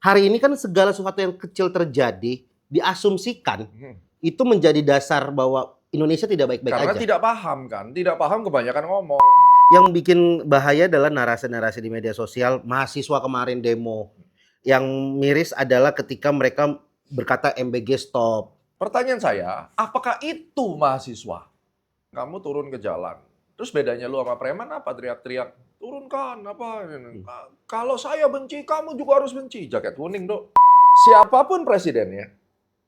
hari ini kan segala sesuatu yang kecil terjadi diasumsikan itu menjadi dasar bahwa Indonesia tidak baik-baik Karena aja. tidak paham kan, tidak paham kebanyakan ngomong. Yang bikin bahaya adalah narasi-narasi di media sosial. Mahasiswa kemarin demo. Yang miris adalah ketika mereka berkata MBG stop. Pertanyaan saya, apakah itu mahasiswa? Kamu turun ke jalan, terus bedanya lu sama preman apa? Teriak-teriak, turunkan apa? Kalau saya benci, kamu juga harus benci. Jaket kuning, Dok. Siapapun presidennya,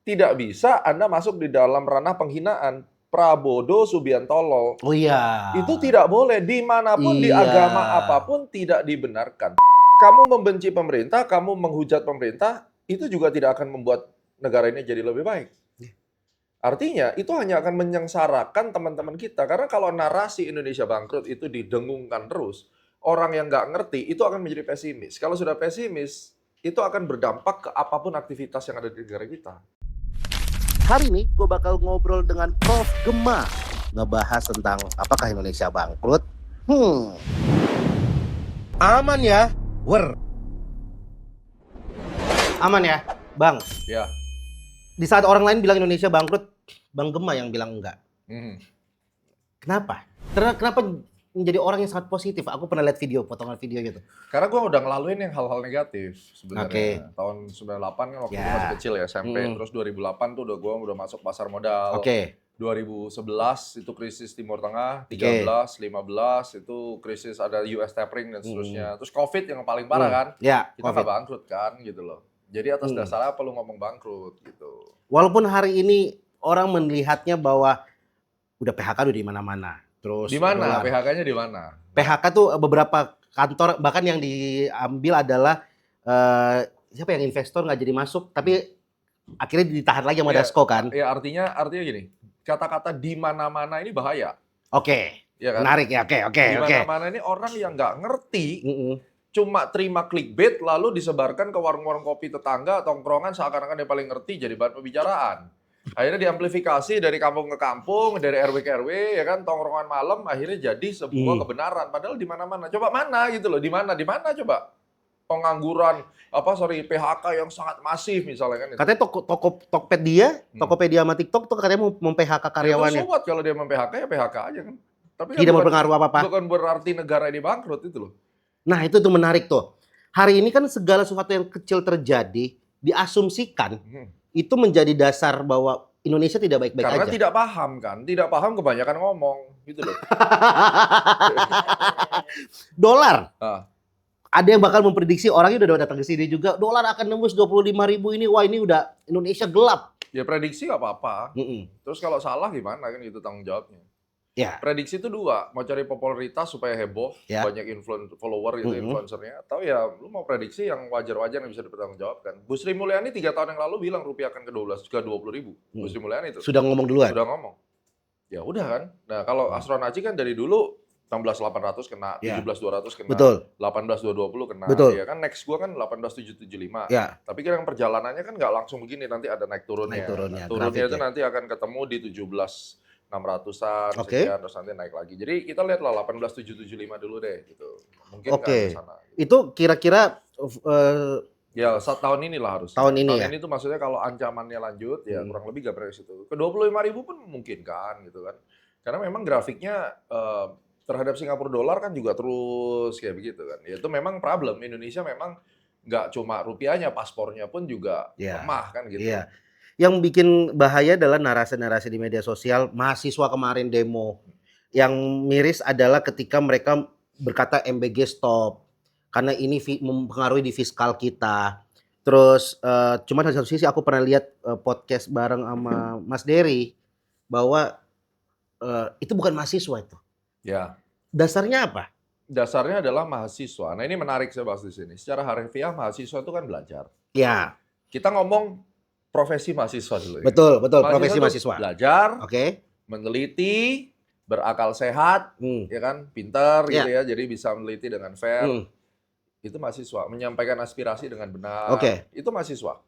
tidak bisa Anda masuk di dalam ranah penghinaan. Prabowo Subiantolo. Oh iya. Itu tidak boleh. Dimanapun, di Iya. agama apapun tidak dibenarkan. Kamu membenci pemerintah, kamu menghujat pemerintah, itu juga tidak akan membuat negara ini jadi lebih baik. Artinya, itu hanya akan menyengsarakan teman-teman kita. Karena kalau narasi Indonesia bangkrut itu didengungkan terus, orang yang nggak ngerti itu akan menjadi pesimis. Kalau sudah pesimis, itu akan berdampak ke apapun aktivitas yang ada di negara kita. Hari ini gue bakal ngobrol dengan Prof. Gema, ngebahas tentang apakah Indonesia bangkrut. Aman ya, aman ya, Bang. Ya. Di saat orang lain bilang Indonesia bangkrut, Bang Gema yang bilang enggak. Kenapa? Kenapa menjadi orang yang sangat positif? Aku pernah lihat potongan video gitu. Karena gue udah ngelaluin yang hal-hal negatif sebenarnya. Oke. Tahun 98 kan waktu Ya. gue masih kecil ya, SMP. Terus 2008 tuh udah masuk pasar modal. Oke. 2011 itu krisis Timur Tengah, 13, 15 itu krisis ada US tapering dan seterusnya. Terus COVID yang paling parah kan, Ya, kita nggak bangkrut kan gitu loh. Jadi atas dasar apa lu ngomong bangkrut gitu. Walaupun hari ini orang melihatnya bahwa udah PHK udah di mana-mana. Terus Di mana? PHK-nya di mana? PHK tuh beberapa kantor, bahkan yang diambil adalah siapa yang investor nggak jadi masuk, tapi akhirnya ditahan lagi sama Dasko kan? Ya artinya gini, kata-kata di mana-mana ini bahaya. Oke, Ya kan? menarik ya, oke. Di mana-mana ini orang yang nggak ngerti, cuma terima clickbait lalu disebarkan ke warung-warung kopi tetangga, tongkrongan seakan-akan dia paling ngerti jadi bahan pembicaraan. Akhirnya diamplifikasi dari kampung ke kampung, dari RW ke RW, ya kan, tongkrongan malam, akhirnya jadi sebuah kebenaran. Padahal di mana-mana. Coba mana gitu loh, di mana coba? Pengangguran, PHK yang sangat masif misalnya kan. Katanya Tokopedia sama TikTok tuh katanya mau mem-PHK karyawannya. Ya, sobat kalau dia mem-PHK ya PHK aja kan. Tapi Tidak berpengaruh apa-apa. Bukan berarti negara ini bangkrut itu loh. Nah itu tuh menarik tuh. Hari ini kan segala sesuatu yang kecil terjadi diasumsikan itu menjadi dasar bahwa Indonesia tidak baik-baik aja. Karena tidak paham kan, tidak paham kebanyakan ngomong gitu loh. Dolar. Ada yang bakal memprediksi, orangnya udah datang ke sini juga, dolar akan nembus 25.000 ini, wah ini udah Indonesia gelap. Ya prediksi nggak apa-apa. Terus kalau salah gimana kan itu tanggung jawabnya. Ya. Prediksi itu dua, mau cari popularitas supaya heboh, banyak follower gitu influencernya, atau ya lu mau prediksi yang wajar-wajar yang bisa dipertanggungjawabkan. Bu Sri Mulyani 3 tahun yang lalu bilang rupiah akan ke 20.000. Bu Sri Mulyani itu. Sudah ngomong duluan? Sudah ngomong. Ya udah kan. Nah kalau Asron Aji kan dari dulu 16.800 kena, 17.200 kena, betul. 18.220 kena. Betul. Ya kan next gua kan 18.775. Ya. Tapi kan yang perjalanannya kan nggak langsung begini, nanti ada naik turunnya. Turunnya itu nanti akan ketemu di 17.600-an sekian, terus nanti naik lagi. Jadi kita lihatlah 18.775 dulu deh gitu. Mungkin ke sana. Gitu. Itu kira-kira ya tahun inilah harus. Tahun ini tuh maksudnya kalau ancamannya lanjut ya kurang lebih gambarnya situ. Ke 25.000 pun mungkin kan gitu kan. Karena memang grafiknya terhadap Singapura dolar kan juga terus kayak begitu kan. Ya itu memang problem. Indonesia memang nggak cuma rupiahnya, paspornya pun juga lemah kan gitu. Iya. Yang bikin bahaya adalah narasi-narasi di media sosial. Mahasiswa kemarin demo. Yang miris adalah ketika mereka berkata MBG stop. Karena ini mempengaruhi di fiskal kita. Terus cuman di satu sisi aku pernah lihat podcast bareng sama Mas Dery. Bahwa itu bukan mahasiswa itu. Ya. Dasarnya apa? Dasarnya adalah mahasiswa. Nah ini menarik saya bahas di sini. Secara harfiah mahasiswa itu kan belajar. Ya. Kita ngomong profesi mahasiswa dulu. Betul. Profesi mahasiswa. Belajar, meneliti, berakal sehat, ya kan, pintar gitu ya. Jadi bisa meneliti dengan fair. Itu mahasiswa. Menyampaikan aspirasi dengan benar. Itu mahasiswa.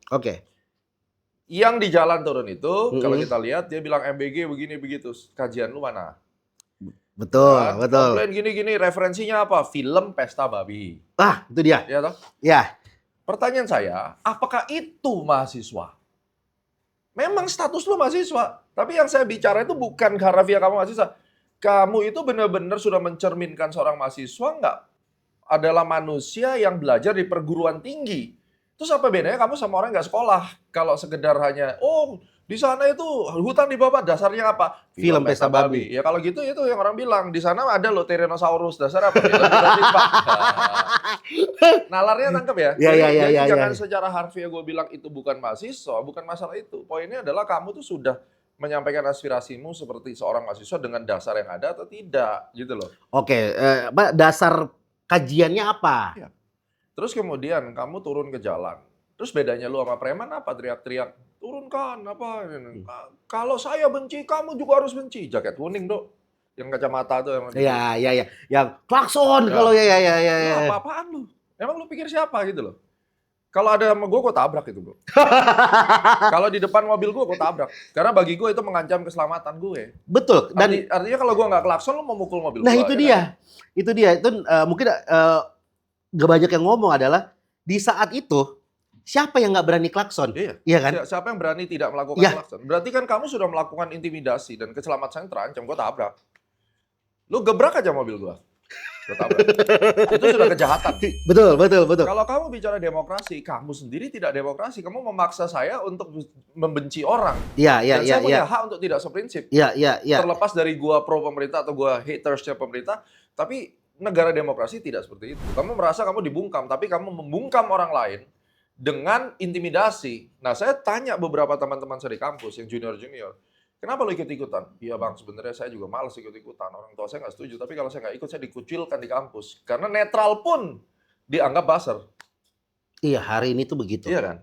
Yang di jalan turun itu, kalau kita lihat dia bilang MBG begini begitu. Kajian lu mana? Betul. Komplain gini-gini, referensinya apa? Film Pesta Babi. Ah, itu dia. Iya toh? Ya. Pertanyaan saya, apakah itu mahasiswa? Memang status lu mahasiswa. Tapi yang saya bicara itu bukan karena via kamu mahasiswa. Kamu itu benar-benar sudah mencerminkan seorang mahasiswa nggak? Adalah manusia yang belajar di perguruan tinggi. Terus apa bedanya kamu sama orang yang nggak sekolah? Kalau sekedar hanya, oh di sana itu hutan di bawah, dasarnya apa? Film Pesta Babi. Ya kalau gitu itu yang orang bilang, di sana ada loh Tyrannosaurus, dasar apa? Film Jurassic Park. Nalarnya tangkap ya? Ya, ya, ya, Jadi ya, jangan ya. secara harfiah gue bilang itu bukan mahasiswa, bukan masalah itu. Poinnya adalah kamu tuh sudah menyampaikan aspirasimu seperti seorang mahasiswa dengan dasar yang ada atau tidak, gitu loh. Oke, dasar kajiannya apa? Ya. Terus kemudian kamu turun ke jalan. Terus bedanya lu sama preman apa? Teriak-teriak, turunkan apa? Kalau saya benci, kamu juga harus benci. Jaket kuning, Dok. Yang kacamata tuh yang Iya, iya, iya. Yang klakson Ya. kalau ya. Lu apa-apaan lu? Emang lu pikir siapa gitu loh? Kalau ada sama gue tabrak itu, Bro. Kalau di depan mobil gue tabrak. Karena bagi gue itu mengancam keselamatan gue. Betul. Dan Artinya kalau gue nggak klakson, lu mau mukul mobil nah gue. itu dia. Itu dia. Itu mungkin gak banyak yang ngomong adalah di saat itu siapa yang nggak berani klakson? Iya. Iya kan? Siapa yang berani tidak melakukan Ya. klakson? Berarti kan kamu sudah melakukan intimidasi dan keselamatan terancam. Gue tabrak. Lu gebrak aja mobil gue tabrak. Itu sudah kejahatan. Betul. Kalau kamu bicara demokrasi, kamu sendiri tidak demokrasi. Kamu memaksa saya untuk membenci orang. Iya. Dan saya punya hak untuk tidak seprinsip. Iya. Terlepas dari gua pro pemerintah atau gua hatersnya pemerintah, tapi negara demokrasi tidak seperti itu. Kamu merasa kamu dibungkam, tapi kamu membungkam orang lain dengan intimidasi. Nah, saya tanya beberapa teman-teman saya di kampus yang junior-junior, kenapa lo ikut-ikutan? Iya bang, sebenarnya saya juga malas ikut-ikutan. Orang tua saya nggak setuju, tapi kalau saya nggak ikut, saya dikucilkan di kampus. Karena netral pun dianggap buzzer. Iya, hari ini tuh begitu. Iya kan?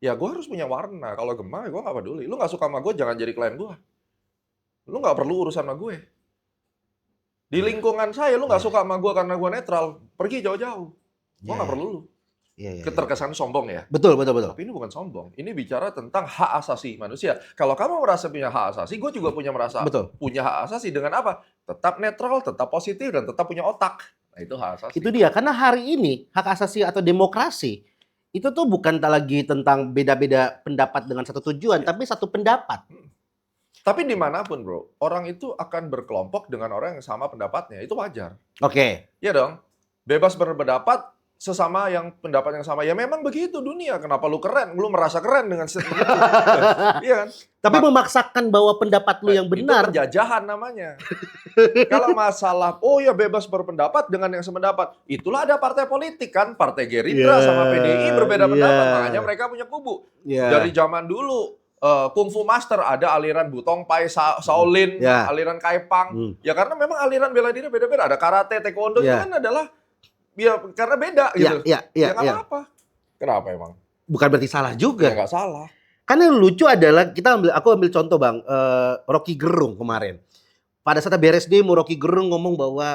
Ya gue harus punya warna. Kalau Gemma, gue nggak peduli. Lu nggak suka sama gue, jangan jadi klien gue. Lu nggak perlu urusan sama gue. Di lingkungan saya, lu nggak suka sama gue karena gue netral. Pergi jauh-jauh. Gue nggak perlu lu. Iya. Keterkesan sombong ya. Betul. Tapi ini bukan sombong. Ini bicara tentang hak asasi manusia. Kalau kamu merasa punya hak asasi, gue juga punya punya hak asasi. Dengan apa? Tetap netral, tetap positif, dan tetap punya otak. Nah, itu hak asasi. Itu dia. Karena hari ini hak asasi atau demokrasi itu tuh bukan lagi tentang beda-beda pendapat dengan satu tujuan, tapi satu pendapat. Tapi dimanapun bro, orang itu akan berkelompok dengan orang yang sama pendapatnya. Itu wajar. Oke. Iya dong. Bebas berpendapat sesama yang pendapat yang sama. Ya memang begitu dunia. Kenapa lu keren? Lu merasa keren dengan statement itu. Iya kan? Tapi memaksakan bahwa pendapat lu yang benar. Itu penjajahan namanya. Kalau masalah, oh ya bebas berpendapat dengan yang sependapat. Itulah ada partai politik kan. Partai Gerindra sama PDI berbeda pendapat. Makanya mereka punya kubu. Dari zaman dulu, Kung Fu Master ada aliran Butong Pai, Shaolin, aliran Kaipang. Ya karena memang aliran bela diri beda-beda. Ada karate, taekwondo itu kan adalah ya karena beda gitu. Ya nggak apa-apa. Kenapa emang? Bukan berarti salah juga. Ya nggak salah. Karena yang lucu adalah aku ambil contoh bang, Rocky Gerung kemarin. Pada saat beres demo, Rocky Gerung ngomong bahwa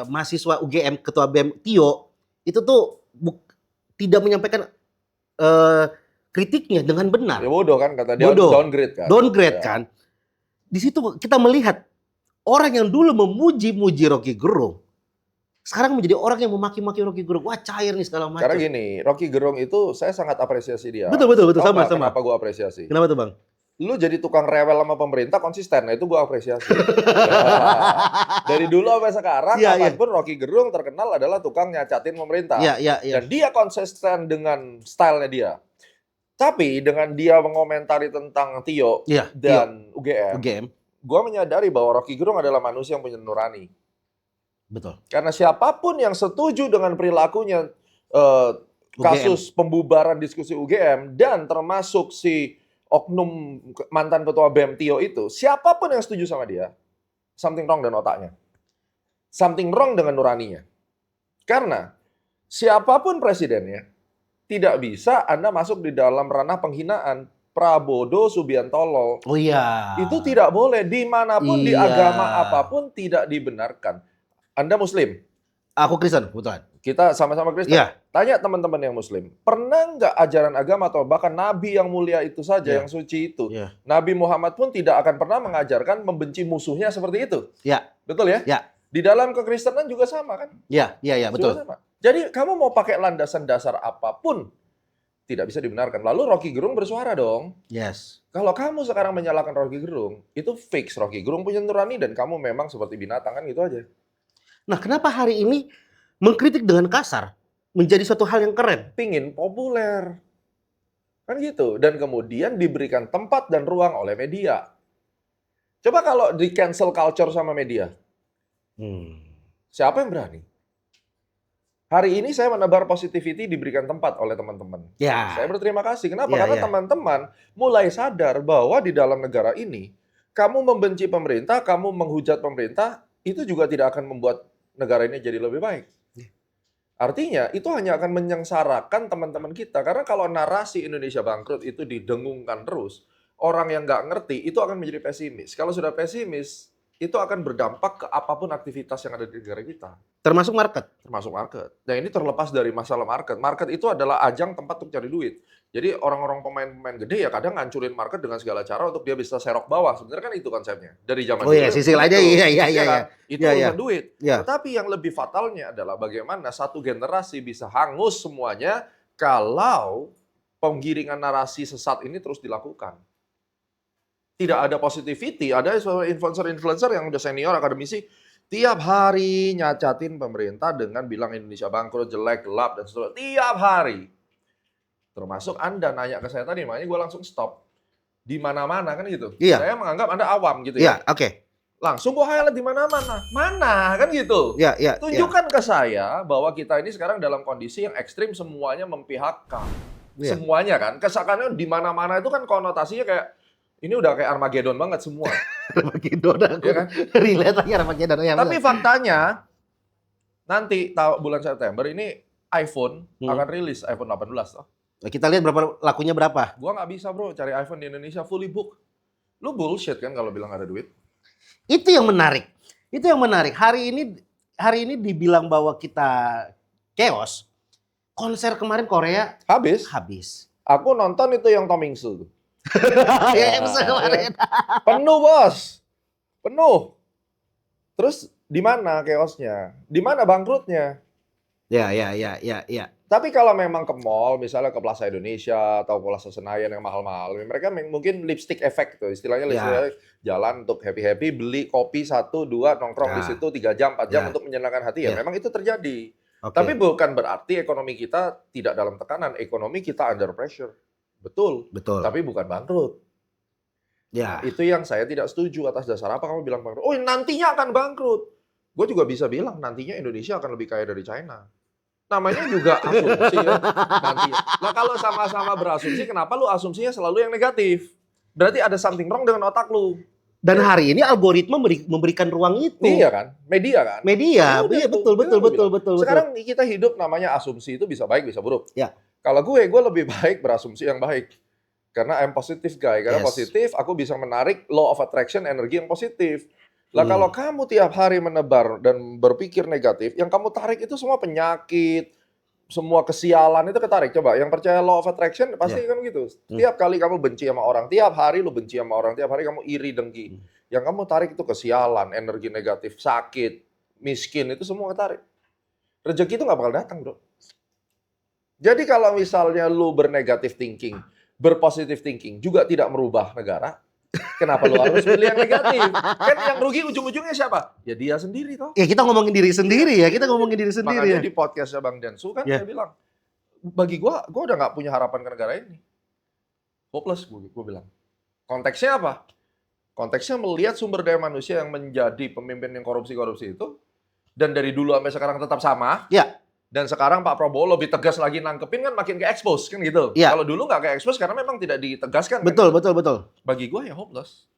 mahasiswa UGM, ketua BEM Tio itu tuh tidak menyampaikan kritiknya dengan benar. Ya bodoh kan kata dia, downgrade kan. Downgrade kan. Di situ kita melihat orang yang dulu memuji-muji Rocky Gerung sekarang menjadi orang yang memaki-maki Rocky Gerung. Wah cair nih segala macam. Karena gini, Rocky Gerung itu saya sangat apresiasi dia. Betul. Sama. Kenapa gue apresiasi? Kenapa tuh bang? Lu jadi tukang rewel sama pemerintah konsisten, nah itu gue apresiasi. Dari dulu sampai sekarang, kapanpun Rocky Gerung terkenal adalah tukang nyacatin pemerintah. Dan dia konsisten dengan stylenya dia. Tapi dengan dia mengomentari tentang Tio dan UGM, gue menyadari bahwa Rocky Gerung adalah manusia yang punya nurani. Betul. Karena siapapun yang setuju dengan perilakunya kasus pembubaran diskusi UGM dan termasuk si oknum mantan ketua BEM Tio itu, siapapun yang setuju sama dia, something wrong dengan otaknya. Something wrong dengan nuraninya. Karena siapapun presidennya, tidak bisa Anda masuk di dalam ranah penghinaan. Prabowo Subiantolo. Oh iya. Itu tidak boleh. Dimanapun, di agama apapun tidak dibenarkan. Anda Muslim? Aku Kristen, kebetulan. Kita sama-sama Kristen. Tanya teman-teman yang Muslim. Pernah nggak ajaran agama atau bahkan Nabi yang mulia itu saja, yang suci itu, Nabi Muhammad pun tidak akan pernah mengajarkan membenci musuhnya seperti itu. Betul ya? Di dalam kekristenan juga sama kan? Betul. Sama. Jadi kamu mau pakai landasan dasar apapun, tidak bisa dibenarkan. Lalu Rocky Gerung bersuara dong. Yes. Kalau kamu sekarang menyalahkan Rocky Gerung, itu fix Rocky Gerung punya nurani dan kamu memang seperti binatang, kan gitu aja. Nah, kenapa hari ini mengkritik dengan kasar menjadi suatu hal yang keren? Pingin populer. Kan gitu. Dan kemudian diberikan tempat dan ruang oleh media. Coba kalau di cancel culture sama media, siapa yang berani? Hari ini saya menebar positivity diberikan tempat oleh teman-teman. Ya. Saya berterima kasih. Kenapa? Ya, Karena ya. teman-teman mulai sadar bahwa di dalam negara ini, kamu membenci pemerintah, kamu menghujat pemerintah, itu juga tidak akan membuat negara ini jadi lebih baik. Artinya, itu hanya akan menyengsarakan teman-teman kita. Karena kalau narasi Indonesia bangkrut itu didengungkan terus, orang yang nggak ngerti itu akan menjadi pesimis. Kalau sudah pesimis, itu akan berdampak ke apapun aktivitas yang ada di negara kita. Termasuk market. Termasuk market. Nah, ini terlepas dari masalah market. Market itu adalah ajang tempat untuk cari duit. Jadi orang-orang pemain-pemain gede ya kadang ngancurin market dengan segala cara untuk dia bisa serok bawah. Sebenarnya kan itu konsepnya. Dari zaman Oh iya, dulu sisil aja. begitu. Iya. kan? Itu Iya, urusan iya. duit. Iya. Tetapi yang lebih fatalnya adalah bagaimana satu generasi bisa hangus semuanya kalau penggiringan narasi sesat ini terus dilakukan. Tidak ada positivity, ada influencer-influencer yang udah senior akademisi, tiap hari nyacatin pemerintah dengan bilang Indonesia bangkrut, jelek, gelap, dan seterusnya. Tiap hari. Termasuk Anda nanya ke saya tadi, makanya gue langsung stop. Di mana-mana kan gitu. Iya. Saya menganggap Anda awam gitu Iya, ya. oke. Langsung gue highlight di mana-mana. Mana kan gitu. Iya. Tunjukkan ke saya bahwa kita ini sekarang dalam kondisi yang ekstrim, semuanya memphk. Iya. Semuanya kan. Kesakannya di mana-mana itu kan konotasinya kayak ini udah kayak Armageddon banget semua. Armageddon aku. Iya kan? Relate lagi Armageddon. Ya, Tapi faktanya nanti bulan September ini iPhone akan rilis iPhone 18 toh. Nah, kita lihat lakunya berapa. Gua nggak bisa bro cari iPhone di Indonesia fully book. Lu bullshit kan kalau bilang ada duit. Itu yang menarik. Hari ini dibilang bahwa kita chaos. Konser kemarin Korea habis. Aku nonton itu yang Tom Hingsu tuh. Ya, kemarin. Penuh bos. Penuh. Terus di mana chaosnya? Di mana bangkrutnya? Ya. Tapi kalau memang ke mall, misalnya ke Plaza Indonesia atau Plaza Senayan yang mahal-mahal, mereka mungkin lipstick effect tuh, istilahnya lipstick jalan untuk happy-happy, beli kopi 1, 2, nongkrong di situ 3 jam, 4 jam untuk menyenangkan hati. Ya memang itu terjadi. Okay. Tapi bukan berarti ekonomi kita tidak dalam tekanan, ekonomi kita under pressure. Betul. Tapi bukan bangkrut. Ya. Itu yang saya tidak setuju. Atas dasar apa kamu bilang bangkrut? Oh, nantinya akan bangkrut. Gue juga bisa bilang nantinya Indonesia akan lebih kaya dari China. Namanya juga asumsi ya. Nantinya. Nah, kalau sama-sama berasumsi, kenapa lu asumsinya selalu yang negatif? Berarti ada something wrong dengan otak lu. Dan hari ini algoritma memberikan ruang itu. Iya kan? Media kan? Media. Iya, betul. Sekarang kita hidup namanya asumsi itu bisa baik, bisa buruk. Ya. Kalau gue lebih baik berasumsi yang baik. Karena I'm positive guy. Karena positif, aku bisa menarik law of attraction, energi yang positif. Lah kalau kamu tiap hari menebar dan berpikir negatif, yang kamu tarik itu semua penyakit, semua kesialan itu ketarik. Coba, yang percaya law of attraction pasti kan gitu. Tiap kali kamu benci sama orang, tiap hari lu benci sama orang, tiap hari kamu iri, dengki. Yang kamu tarik itu kesialan, energi negatif, sakit, miskin, itu semua ketarik. Rezeki itu nggak bakal datang, bro. Jadi kalau misalnya lu bernegatif thinking, berpositif thinking juga tidak merubah negara, kenapa lu harus pilih yang negatif? Kan yang rugi ujung-ujungnya siapa? Ya dia sendiri toh. Ya kita ngomongin diri sendiri ya, Makanya di podcastnya Bang Densu kan saya bilang, bagi gua udah nggak punya harapan ke negara ini. Hopeless gua bilang. Konteksnya apa? Konteksnya melihat sumber daya manusia yang menjadi pemimpin yang korupsi itu, dan dari dulu sampai sekarang tetap sama. Ya. Dan sekarang Pak Prabowo lebih tegas lagi nangkepin kan makin ke-expose kan gitu. Ya. Kalau dulu nggak ke-expose karena memang tidak ditegaskan. Betul. Bagi gue ya hopeless.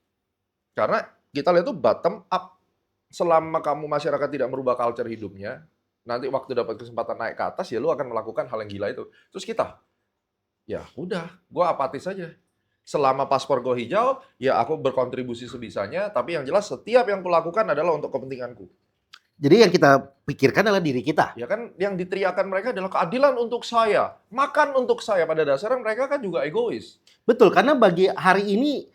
Karena kita lihat tuh bottom up. Selama kamu masyarakat tidak merubah culture hidupnya, nanti waktu dapat kesempatan naik ke atas ya lu akan melakukan hal yang gila itu. Terus kita, ya udah, gue apatis aja. Selama paspor gue hijau, ya aku berkontribusi sebisanya, tapi yang jelas setiap yang kulakukan adalah untuk kepentinganku. Jadi yang kita pikirkan adalah diri kita. Ya kan yang diteriakan mereka adalah keadilan untuk saya, makan untuk saya. Pada dasarnya mereka kan juga egois. Betul, karena bagi hari ini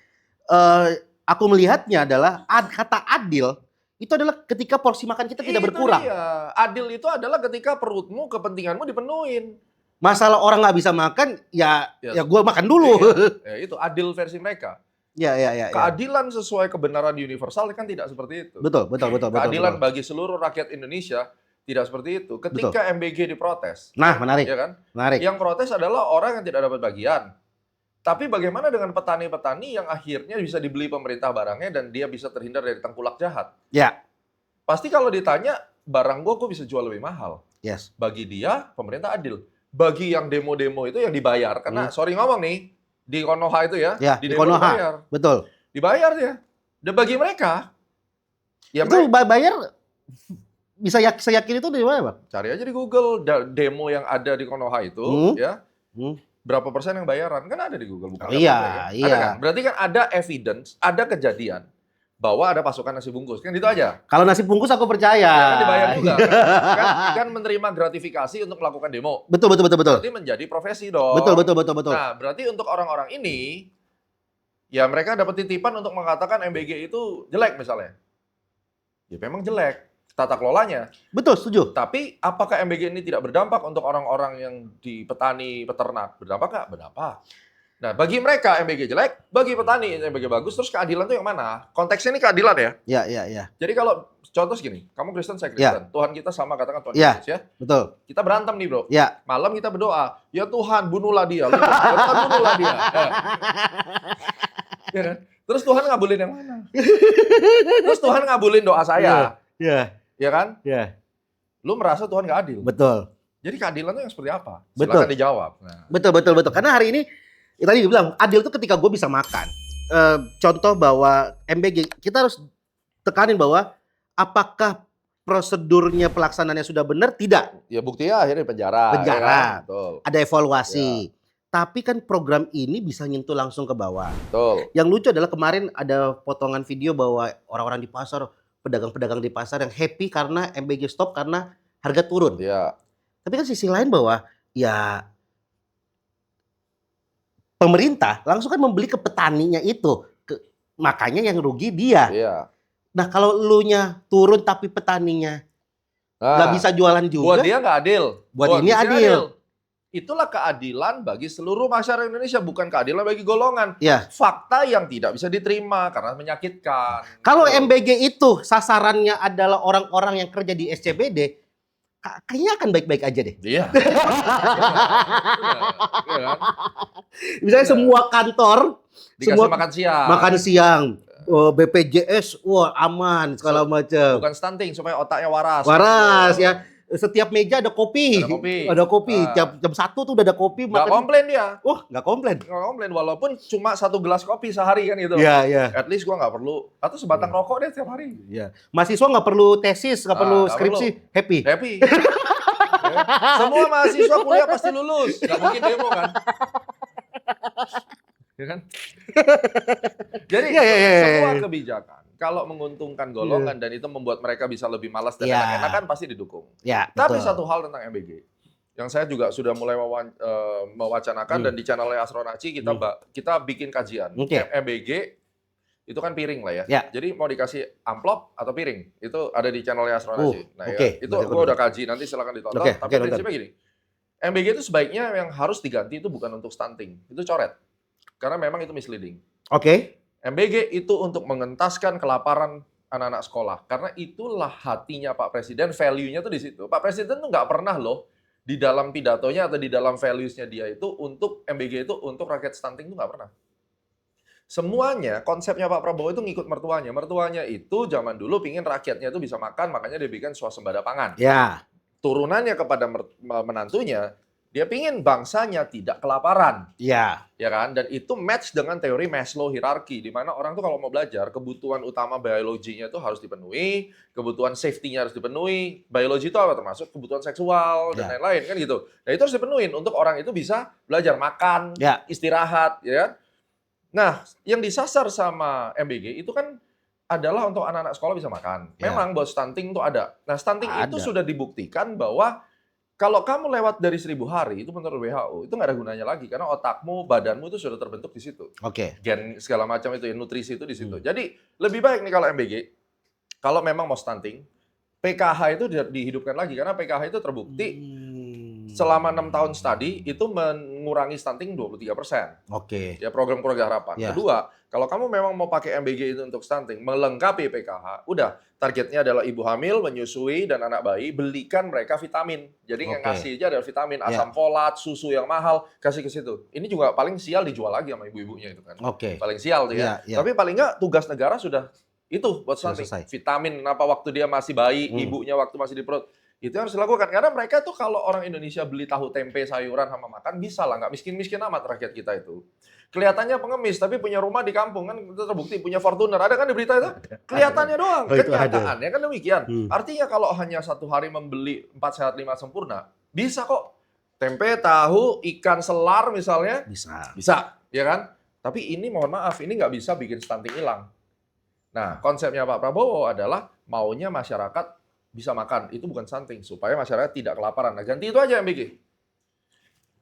aku melihatnya adalah kata adil itu adalah ketika porsi makan kita tidak berkurang. Iya. Adil itu adalah ketika perutmu, kepentinganmu dipenuhin. Masalah orang nggak bisa makan, ya Ya, gue makan dulu. ya itu adil versi mereka. Ya. Keadilan sesuai kebenaran universal kan tidak seperti itu. Betul. Keadilan bagi seluruh rakyat Indonesia tidak seperti itu. Ketika MBG diprotes, Nah, menarik. ya kan? Menarik. Yang protes adalah orang yang tidak dapat bagian. Tapi bagaimana dengan petani-petani yang akhirnya bisa dibeli pemerintah barangnya dan dia bisa terhindar dari tengkulak jahat? Ya. Pasti kalau ditanya, barang gue bisa jual lebih mahal. Yes. Bagi dia, pemerintah adil. Bagi yang demo-demo itu yang dibayar. Karena, sorry ngomong nih, di Konoha itu ya, Ya, di di demo Konoha. dibayar. Betul. Dibayar dia. Dan bagi mereka, ya Itu bayar bisa seyakin itu dari mana, Bang? cari aja di Google demo yang ada di Konoha itu, ya. Berapa persen yang bayaran? Kan ada di Google, bukan? Iya. Ada kan? Berarti kan ada evidence, ada kejadian bahwa ada pasukan nasi bungkus. Kan itu aja. Kalau nasi bungkus aku percaya. Ya, kan dibayar juga. Kan menerima gratifikasi untuk melakukan demo. Betul. Berarti menjadi profesi dong. Betul. Nah, berarti untuk orang-orang ini, ya mereka dapat titipan untuk mengatakan MBG itu jelek misalnya. Ya memang jelek. Tata kelolanya. Betul, setuju. Tapi apakah MBG ini tidak berdampak untuk orang-orang yang di petani, peternak? Berdampak nggak? Berdampak. Nah, bagi mereka MBG jelek, bagi petani MBG bagus, terus keadilan itu yang mana? Konteksnya ini keadilan ya? Iya. Jadi kalau contoh segini, kamu Kristen, saya Kristen. Tuhan kita sama, katakan Tuhan Yesus ya. Betul. Kita berantem nih, Bro. Ya. Malam kita berdoa, ya Tuhan bunuhlah dia. Ya Tuhan bunuhlah dia. Ya kan? Terus Tuhan ngabulin yang mana? Terus Tuhan ngabulin doa saya. Iya. Ya kan? Iya. Lu merasa Tuhan nggak adil? Betul. Jadi keadilan itu yang seperti apa? Betul. Silakan dijawab. Nah. Betul. Karena hari ini, ya tadi dibilang, adil itu ketika gue bisa makan. Contoh bahwa MBG, kita harus tekanin bahwa apakah prosedurnya pelaksanaannya sudah benar? Tidak. Ya buktinya akhirnya penjara. Penjara. Ya kan? Betul. Ada evaluasi. Tapi kan program ini bisa nyentuh langsung ke bawah. Betul. Yang lucu adalah kemarin ada potongan video bahwa orang-orang di pasar, pedagang-pedagang di pasar yang happy karena MBG stop karena harga turun. Iya. Tapi kan sisi lain bahwa ya pemerintah langsung kan membeli ke petaninya itu. Makanya yang rugi dia. Iya. Nah kalau elunya turun tapi petaninya nggak bisa jualan juga. Buat dia nggak adil. Buat ini adil. Itulah keadilan bagi seluruh masyarakat Indonesia, bukan keadilan bagi golongan. Ya. Fakta yang tidak bisa diterima karena menyakitkan. Kalau MBG itu sasarannya adalah orang-orang yang kerja di SCBD, kayaknya akan baik-baik aja deh. Iya. Misalnya semua kantor dikasih makan siang. Makan siang. BPJS, wah aman segala macam. Bukan stunting supaya otaknya waras. Waras ya. Setiap meja ada kopi. Ada kopi. Tiap jam 1 tuh udah ada kopi. Nggak komplain dia. Nggak komplain. Nggak komplain walaupun cuma 1 gelas kopi sehari kan gitu. Iya. At least gua nggak perlu. Atau sebatang rokok deh setiap hari. Iya. Mahasiswa nggak perlu tesis, nggak perlu skripsi, happy. Semua mahasiswa kuliah pasti lulus. Nggak mungkin demo kan. Ya kan? Jadi semua kebijakan kalau menguntungkan golongan dan itu membuat mereka bisa lebih malas dan enak-enakan pasti didukung. Ya, tapi satu hal tentang MBG yang saya juga sudah mulai mewacanakan dan di channel Astronaci kita bikin kajian. MBG itu kan piring lah ya. Jadi mau dikasih amplop atau piring itu ada di channel Astronaci. Nah itu gua udah kaji, nanti silakan ditonton. Tapi prinsipnya gini, MBG itu sebaiknya yang harus diganti itu bukan untuk stunting, itu coret. Karena memang itu misleading. MBG itu untuk mengentaskan kelaparan anak-anak sekolah. Karena itulah hatinya Pak Presiden, value-nya tuh di situ. Pak Presiden tuh nggak pernah loh di dalam pidatonya atau di dalam values-nya dia itu untuk MBG itu untuk rakyat stunting tuh nggak pernah. Semuanya konsepnya Pak Prabowo itu ngikut mertuanya. Mertuanya itu zaman dulu pingin rakyatnya itu bisa makan, makanya dia bikin swasembada pangan. Turunannya kepada menantunya, dia pingin bangsanya tidak kelaparan. Ya kan? Dan itu match dengan teori Maslow hierarki, di mana orang tuh kalau mau belajar, kebutuhan utama biologinya itu harus dipenuhi, kebutuhan safety-nya harus dipenuhi. Biologi itu apa? Termasuk kebutuhan seksual dan lain-lain kan gitu. Nah itu harus dipenuhin untuk orang itu bisa belajar makan, istirahat, ya kan? Nah, yang disasar sama MBG itu kan adalah untuk anak-anak sekolah bisa makan. Memang buat stunting itu ada. Nah, stunting itu sudah dibuktikan bahwa kalau kamu lewat dari 1000 hari, itu menurut WHO, itu nggak ada gunanya lagi. Karena otakmu, badanmu itu sudah terbentuk di situ. Gen segala macam itu, nutrisi itu di situ. Jadi, lebih baik nih kalau MBG, kalau memang mau stunting, PKH itu dihidupkan lagi. Karena PKH itu terbukti selama 6 tahun studi itu mengurangi stunting 23%. Oke. Ya, program keluarga harapan. Ya. Kedua, kalau kamu memang mau pakai MBG itu untuk stunting, melengkapi PKH, udah targetnya adalah ibu hamil, menyusui, dan anak bayi, belikan mereka vitamin. Jadi yang Oke. ngasih aja adalah vitamin, Ya. asam folat, susu yang mahal, kasih ke situ. Ini juga paling sial dijual lagi sama ibu-ibunya itu kan. Oke. Paling sial tuh ya. Ya. Tapi paling nggak tugas negara sudah itu buat Sudah stunting. selesai. Vitamin, kenapa waktu dia masih bayi, ibunya waktu masih di perut. Itu yang harus dilakukan. Karena mereka tuh kalau orang Indonesia beli tahu tempe, sayuran, sama makan, bisa lah. Nggak miskin-miskin amat rakyat kita itu. Kelihatannya pengemis, tapi punya rumah di kampung kan itu terbukti punya Fortuner. Ada kan di berita itu? Kelihatannya doang. Oh, itu ada. Kenyataannya kan demikian. Artinya kalau hanya satu hari membeli 4 sehat 5 sempurna, bisa kok. Tempe, tahu, ikan selar misalnya, Bisa. bisa, ya kan? Tapi ini mohon maaf, ini nggak bisa bikin stunting hilang. Nah, konsepnya Pak Prabowo adalah maunya masyarakat bisa makan. Itu bukan stunting, supaya masyarakat tidak kelaparan. Nah, ganti itu aja yang bikin.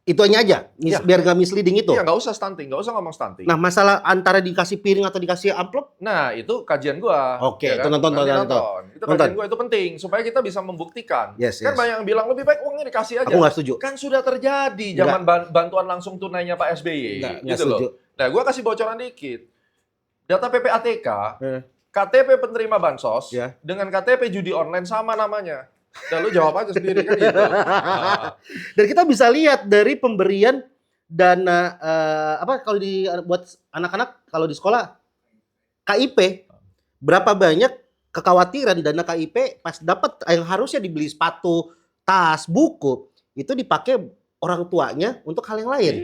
Itunya aja, Ya. biar nggak misleading itu. Iya, nggak usah stunting, nggak usah ngomong stunting. Nah, masalah antara dikasih piring atau dikasih amplop, Nah, itu kajian gua. Oke, ya itu kan? nonton. Itu Nonton. kajian gua, itu penting supaya kita bisa membuktikan. Yes, Kan yes. banyak yang bilang lebih baik uangnya dikasih aja. Aku nggak setuju. Kan sudah terjadi zaman bantuan langsung tunainya Pak SBY. Nggak gitu setuju. loh. Nah, gua kasih bocoran dikit. Data PPATK, Eh. KTP penerima bansos Ya. dengan KTP judi online sama namanya. Dan lu jawab aja sendiri kan gitu. Nah, Dan kita bisa lihat dari pemberian dana kalau buat anak-anak kalau di sekolah KIP, berapa banyak kekhawatiran dana KIP pas dapat yang harusnya dibeli sepatu, tas, buku, itu dipakai orang tuanya untuk hal yang lain.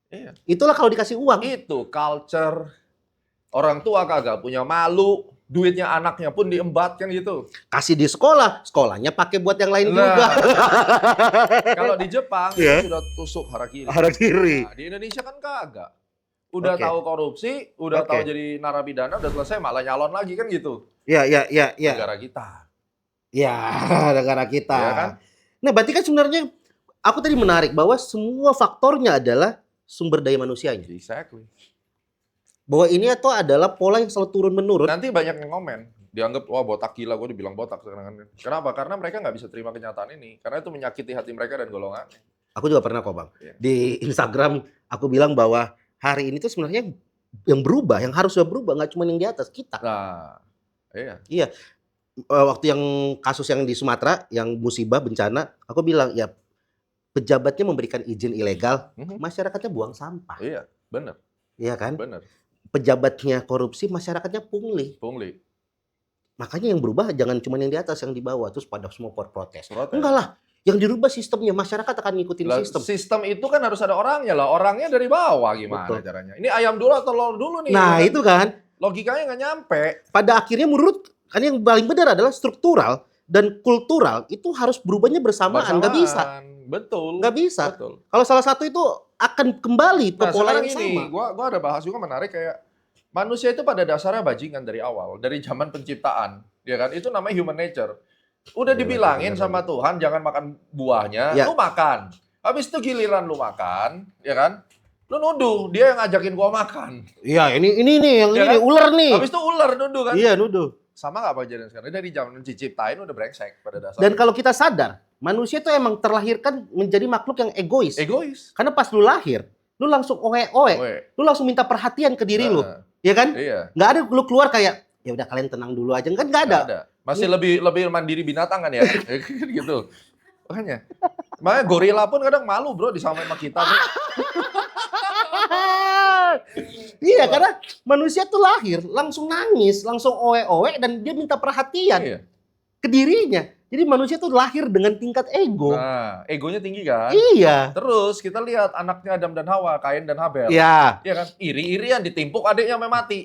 Iya. Itulah kalau dikasih uang. Itu culture. Orang tua kagak punya malu, duitnya anaknya pun diembat kan gitu. Kasih di sekolah, sekolahnya pakai buat yang lain Nah. juga. Kalau di Jepang Ya. sudah tusuk harakiri. Harakiri. Nah, di Indonesia kan kagak. Udah Oke. tahu korupsi, udah Oke. tahu jadi narapidana, udah selesai malah nyalon lagi kan gitu. Ya. Negara kita. Ya, negara kita. Ya kan? Nah, berarti kan sebenarnya aku tadi menarik bahwa semua faktornya adalah sumber daya manusianya. Exactly. Bahwa ini itu adalah pola yang selalu turun-menurun. Nanti banyak yang komen, dianggap wah botak gila, gue dibilang botak sekarang. Kenapa? Karena mereka nggak bisa terima kenyataan ini, karena itu menyakiti hati mereka dan golongannya. Aku juga pernah kok, Bang. Iya. Di Instagram aku bilang bahwa hari ini tuh sebenarnya yang berubah, yang harusnya berubah nggak cuma yang di atas kita. Nah, iya. Waktu yang kasus yang di Sumatera, yang musibah bencana, aku bilang ya pejabatnya memberikan izin ilegal, masyarakatnya buang sampah. Iya, benar. Iya kan? Benar. Pejabatnya korupsi, masyarakatnya pungli. Pungli. Makanya yang berubah jangan cuma yang di atas, yang di bawah terus pada semua protes. Protes. Enggak lah, yang dirubah sistemnya, masyarakat akan ngikutin Lah, sistem. sistem itu kan harus ada orangnya lah. Orangnya dari bawah gimana Betul. caranya? Ini ayam dulu atau telur dulu nih? Nah, kan? itu kan Logikanya nggak nyampe. pada akhirnya menurut kan yang paling benar adalah struktural dan kultural itu harus berubahnya bersamaan, nggak bisa. Betul. Nggak bisa. Betul. Kalau salah satu itu akan kembali ke Nah, pola sekarang yang ini, sama. gua ada bahas juga menarik kayak manusia itu pada dasarnya bajingan dari awal, dari zaman penciptaan, ya kan? Itu namanya human nature. Udah dibilangin sama Tuhan jangan makan buahnya, Ya. lu makan. Habis itu giliran lu makan, ya kan? Lu nuduh dia yang ngajakin gua makan. Iya, ini nih yang Ya ini kan? ular nih. Habis itu ular nuduh kan? Iya, nuduh. Sama nggak kejadian sekarang? Dari zaman diciptain udah brengsek pada dasarnya. Dan kalau kita sadar, manusia itu emang terlahirkan menjadi makhluk yang egois. egois. Karena pas lu lahir, lu langsung oe-oe. Weh. Lu langsung minta perhatian ke diri lu. Nah, Ya kan? Iya. Nggak ada lu keluar kayak ya udah kalian tenang dulu aja, kan nggak ada. Nggak ada. Masih lebih mandiri binatang kan ya? Gitu. Makanya gorila pun kadang malu bro disamain sama kita. Bro. Iya, karena manusia tuh lahir langsung nangis, langsung oe-oe dan dia minta perhatian Iya. ke dirinya. Jadi manusia tuh lahir dengan tingkat ego. Nah, egonya tinggi kan? Iya. Terus kita lihat anaknya Adam dan Hawa, Kain dan Habel. Iya. Iya kan? Iri-irian ditimpuk adiknya sampai mati.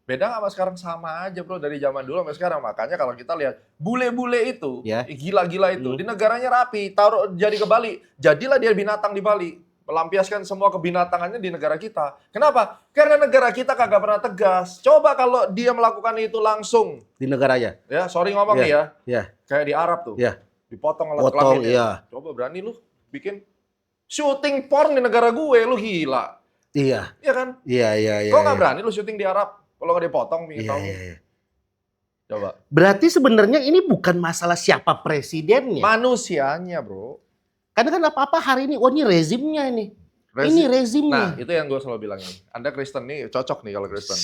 Beda nggak sama sekarang? Sama aja bro, dari zaman dulu sampai sekarang. Makanya kalau kita lihat bule-bule itu, Ya. gila-gila itu, di negaranya rapi, taruh jadi ke Bali. Jadilah dia binatang di Bali. Melampiaskan semua kebinatangannya di negara kita. Kenapa? Karena negara kita kagak pernah tegas. Coba kalau dia melakukan itu langsung. Di negaranya. Ya, sorry ngomong nih ya. Iya. Kayak di Arab tuh. Iya. Dipotong alat Potong, kelaminnya. iya. Coba berani lu bikin syuting porn di negara gue, lu gila. Iya. Iya kan? Iya. Kok nggak berani lu syuting di Arab? Kalau nggak dipotong, pingin tahu. Iya. Coba. Berarti sebenarnya ini bukan masalah siapa presidennya. Manusianya, bro. Karena kan apa-apa hari ini, ini rezimnya ini. Ini rezimnya. Nah, itu yang gue selalu bilang ini. Anda Kristen nih, cocok nih kalau Kristen.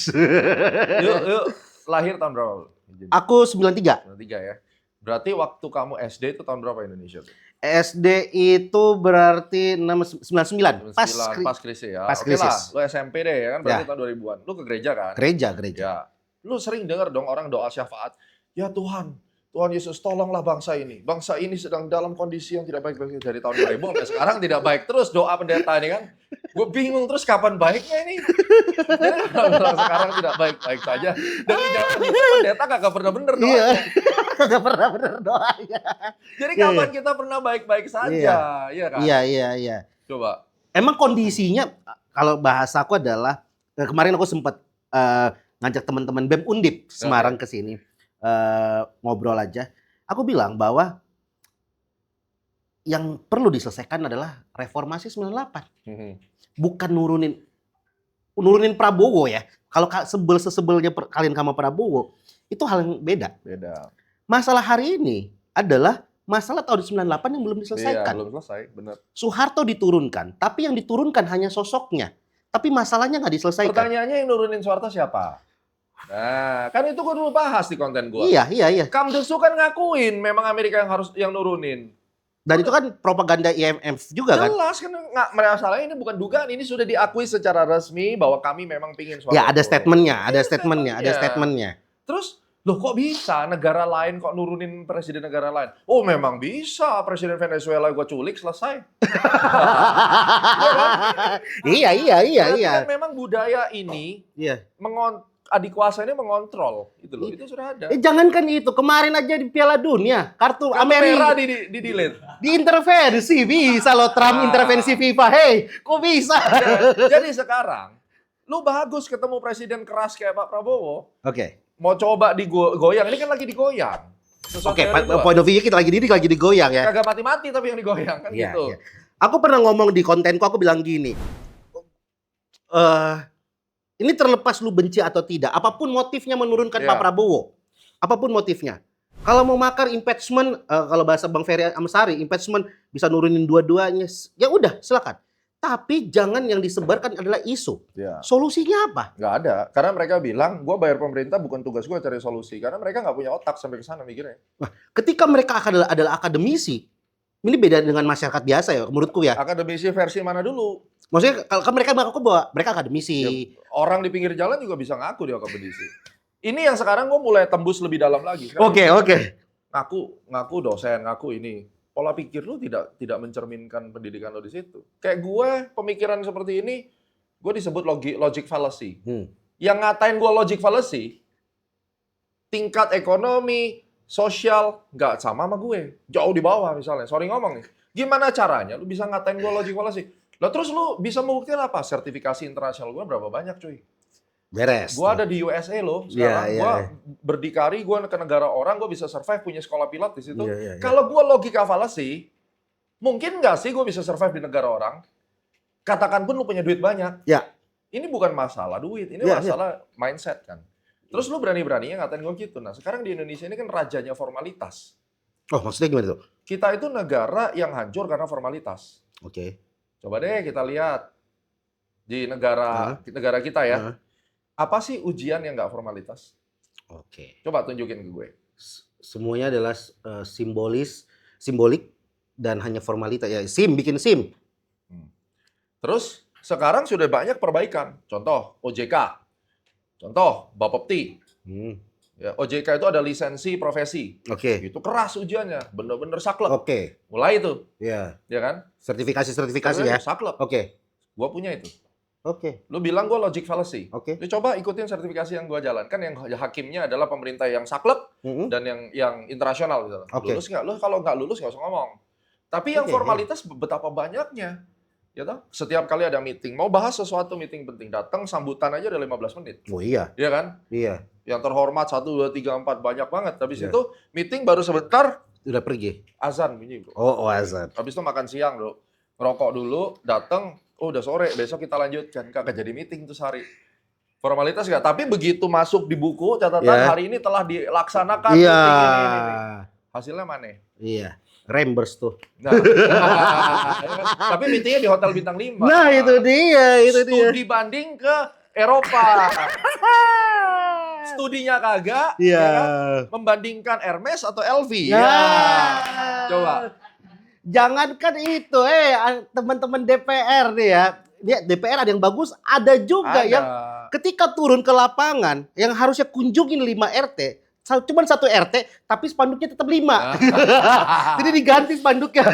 Yuk, lahir tahun berapa? Aku 93. 93 ya. Berarti waktu kamu SD itu tahun berapa Indonesia tuh? SD itu berarti 99. 99, pas krisis ya. Pas Oke lah, krisis. lu SMP deh ya kan, berarti Ya. tahun 2000-an. Lu ke gereja kan? Gereja. Ya. Lu sering dengar dong orang doa syafaat. Ya Tuhan, Tuhan Yesus tolonglah bangsa ini. Bangsa ini sedang dalam kondisi yang tidak baik-baik dari tahun 2000 sampai sekarang tidak baik terus doa pendeta ini kan. Gue bingung terus kapan baiknya ini. Jadi kalau sekarang tidak baik-baik saja. Dari zaman itu pendeta kagak pernah bener doa. Iya. Kagak pernah bener doanya. Jadi kapan kita pernah baik-baik saja, iya kan? Iya. Coba. Emang kondisinya kalau bahasaku adalah kemarin aku sempat ngajak teman-teman BEM Undip Semarang ke sini ngobrol aja. Aku bilang bahwa yang perlu diselesaikan adalah reformasi 98. Bukan nurunin Prabowo ya. Kalau sesebelnya kalian sama Prabowo, itu hal yang beda. Masalah hari ini adalah masalah tahun 98 yang belum diselesaikan. Iya, belum selesai, benar. Soeharto diturunkan, tapi yang diturunkan hanya sosoknya. Tapi masalahnya nggak diselesaikan. Pertanyaannya yang nurunin Soeharto siapa? Nah, kan itu gue dulu bahas di konten gue. Iya. Kamdesu kan ngakuin memang Amerika yang nurunin. Dan itu kan propaganda IMF juga kan? Jelas kan nggak masalahnya ini bukan dugaan, ini sudah diakui secara resmi bahwa kami memang pingin Soeharto. Ya ada statementnya. Terus loh kok bisa negara lain kok nurunin presiden negara lain? Oh memang bisa, presiden Venezuela gua culik selesai. Iya. Kan memang budaya ini adik kuasa ini mengontrol gitu loh. Itu sudah ada. Jangankan itu, kemarin aja di Piala Dunia kartu merah Amerika di delete. Diintervensi bisa loh Trump intervensi FIFA. Hey, kok bisa? Jadi sekarang lu bagus ketemu presiden keras kayak Pak Prabowo. Oke. Mau coba digoyang, ini kan lagi digoyang. Oke, point of view kita lagi digoyang ya. Kagak mati-mati tapi yang digoyang kan gitu. Iya. Aku pernah ngomong di kontenku, aku bilang gini. Ini terlepas lu benci atau tidak, apapun motifnya menurunkan Pak Prabowo. Apapun motifnya. Kalau mau makar impeachment, kalau bahasa Bang Ferry Amsari, impeachment bisa nurunin dua-duanya, ya udah silakan. Tapi jangan yang disebarkan adalah isu. Solusinya apa? Nggak ada. Karena mereka bilang, gue bayar pemerintah bukan tugas gue cari solusi. Karena mereka nggak punya otak sampai ke sana mikirnya. Nah, ketika mereka adalah akademisi, ini beda dengan masyarakat biasa ya, menurutku ya. Akademisi versi mana dulu? Maksudnya kalau mereka mengaku bahwa mereka akademisi. Ya, orang di pinggir jalan juga bisa ngaku dia akademisi. Ini yang sekarang gue mulai tembus lebih dalam lagi. Oke. Ngaku dosen, ngaku ini. Pola pikir lu tidak mencerminkan pendidikan lu di situ. Kayak gue pemikiran seperti ini, gue disebut logic fallacy. Yang ngatain gue logic fallacy, tingkat ekonomi, sosial nggak sama gue, jauh di bawah misalnya. Sorry ngomong nih, gimana caranya lu bisa ngatain gue logic fallacy? Lah terus lu bisa membuktikan apa? Sertifikasi internasional gue berapa banyak cuy? Beres. Gue ada di USA loh sekarang. Gue berdikari, gue ke negara orang, gue bisa survive punya sekolah pilot di situ. Kalau gue logika fallacy, mungkin nggak sih gue bisa survive di negara orang? Katakan pun lu punya duit banyak. Ini bukan masalah duit, ini masalah mindset kan. Terus lu berani-beraninya ngatain gue gitu. Nah sekarang di Indonesia ini kan rajanya formalitas. Oh maksudnya gimana tuh? Kita itu negara yang hancur karena formalitas. Oke. Coba deh kita lihat di negara kita ya. Apa sih ujian yang nggak formalitas? Oke. Coba tunjukin ke gue. Semuanya adalah simbolik dan hanya formalitas. Ya, bikin SIM. Terus sekarang sudah banyak perbaikan. Contoh OJK. Contoh Bapepti. Ya, OJK itu ada lisensi profesi. Oke. Itu keras ujiannya, bener-bener saklek. Oke. Mulai itu. Iya. Ya kan? Sertifikasi ya. Saklek. Oke. Gua punya itu. Oke. Lu bilang gua logic fallacy. Oke. Lu coba ikutin sertifikasi yang gua jalankan, yang hakimnya adalah pemerintah yang saklek dan yang internasional gitu. Lulus nggak? Lu kalau nggak lulus nggak usah ngomong. Tapi yang formalitas betapa banyaknya. Ya toh? Setiap kali ada meeting, mau bahas sesuatu meeting penting, datang sambutan aja udah 15 menit. Oh iya. Iya kan? Iya. Yang terhormat 1, 2, 3, 4 banyak banget. Habis itu meeting baru sebentar udah pergi. Azan bunyi, Bro. Oh, azan. Habis itu makan siang, Bro. Ngerokok dulu, datang, udah sore, besok kita lanjutkan. Kagak jadi meeting tuh sehari. Formalitas nggak? Tapi begitu masuk di buku catatan hari ini telah dilaksanakan meeting ini. Hasilnya mana? Iya. Rembers tuh. Nah, ya kan? Tapi meetingnya di hotel bintang 5. Nah, itu dia. Studi banding ke Eropa. Studinya kagak, Iya. ya kan? Membandingkan Hermes atau LV. Ya. Coba. Jangankan itu, teman-teman DPR nih ya. DPR ada yang bagus, ada juga Ada. yang ketika turun ke lapangan yang harusnya kunjungin 5 RT, cuman 1 RT tapi spanduknya tetap 5. Jadi diganti spanduknya.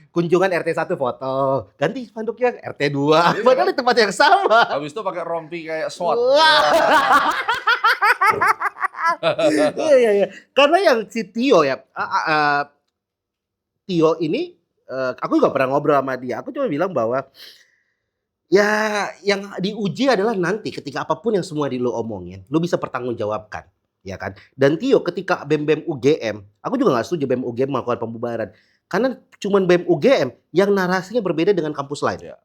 Kunjungan RT 1 foto, ganti spanduknya RT 2. Padahal di tempat yang sama. Habis itu pakai rompi kayak SWAT. Iya. Karena yang si Tio ya, Tio ini, aku juga pernah ngobrol sama dia. Aku cuma bilang bahwa ya yang diuji adalah nanti ketika apapun yang semua lu omongin, lu bisa pertanggungjawabkan, ya kan? Dan Tio ketika BEM UGM, aku juga nggak setuju BEM UGM melakukan pembubaran. Karena cuman BEM UGM yang narasinya berbeda dengan kampus lain. Ya.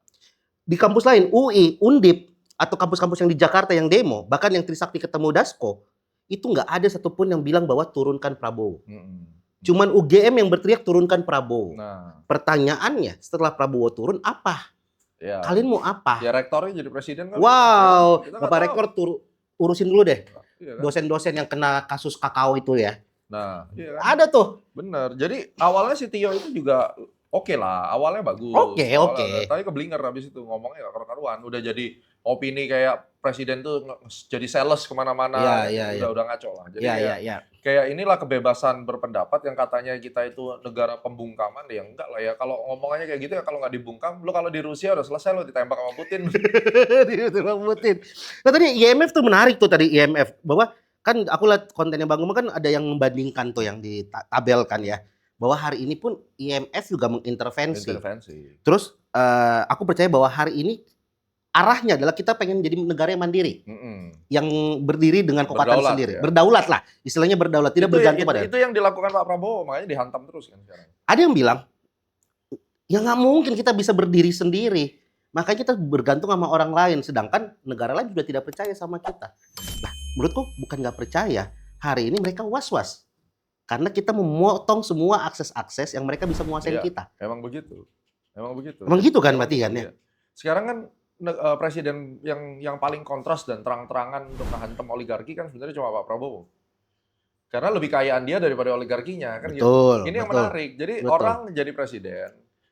Di kampus lain, UI, Undip, atau kampus-kampus yang di Jakarta yang demo, bahkan yang Trisakti ketemu Dasko, itu nggak ada satupun yang bilang bahwa turunkan Prabowo. Cuman UGM yang berteriak turunkan Prabowo. Nah, Pertanyaannya, setelah Prabowo turun apa? ya. Kalian mau apa? Ya rektornya jadi presiden kan. Wow, Kita nggak Bapak tahu. Rektor urusin dulu deh Iya kan? dosen-dosen yang kena kasus kakao itu ya. Nah, iya kan? Ada tuh. Bener. Jadi awalnya si Tio itu juga oke lah. Awalnya bagus. Oke. Tapi keblinger habis itu ngomongnya gak karu-karuan. Udah jadi opini kayak presiden tuh jadi sales kemana-mana. Iya. Udah ngaco lah. Jadi Iya. kayak inilah kebebasan berpendapat yang katanya kita itu negara pembungkaman. Ya enggak lah ya. Kalau ngomongannya kayak gitu ya kalau nggak dibungkam. Lu kalau di Rusia udah selesai lu ditembak sama Putin. Nah tadi IMF tuh menarik tuh tadi IMF bahwa kan aku lihat kontennya Bang Gema kan ada yang membandingkan tuh yang ditabelkan ya bahwa hari ini pun IMF juga mengintervensi. Terus aku percaya bahwa hari ini arahnya adalah kita pengen jadi negara yang mandiri, yang berdiri dengan kekuatan sendiri, berdaulat lah, istilahnya berdaulat, tidak bergantung pada. Itu yang dilakukan Pak Prabowo, makanya dihantam terus kan sekarang. Ada yang bilang ya nggak mungkin kita bisa berdiri sendiri. Makanya kita bergantung sama orang lain, sedangkan negara lain juga tidak percaya sama kita. Nah, menurutku bukan nggak percaya, hari ini mereka was-was. Karena kita memotong semua akses-akses yang mereka bisa menguasai kita. Emang begitu. Emang gitu kan berarti kan ya? Sekarang kan presiden yang paling kontras dan terang-terangan untuk menghantam oligarki kan sebenarnya cuma Pak Prabowo. Karena lebih kayaan dia daripada oligarkinya kan betul, gitu. Ini yang betul, menarik. Jadi orang jadi presiden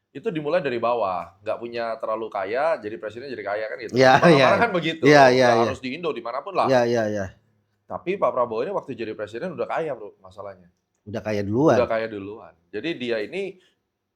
itu dimulai dari bawah, nggak punya terlalu kaya, jadi presiden jadi kaya kan gitu. Mana kan begitu. Harus di Indo dimanapun lah. Iya. Tapi Pak Prabowo ini waktu jadi presiden udah kaya bro, masalahnya. Udah kaya duluan. Jadi dia ini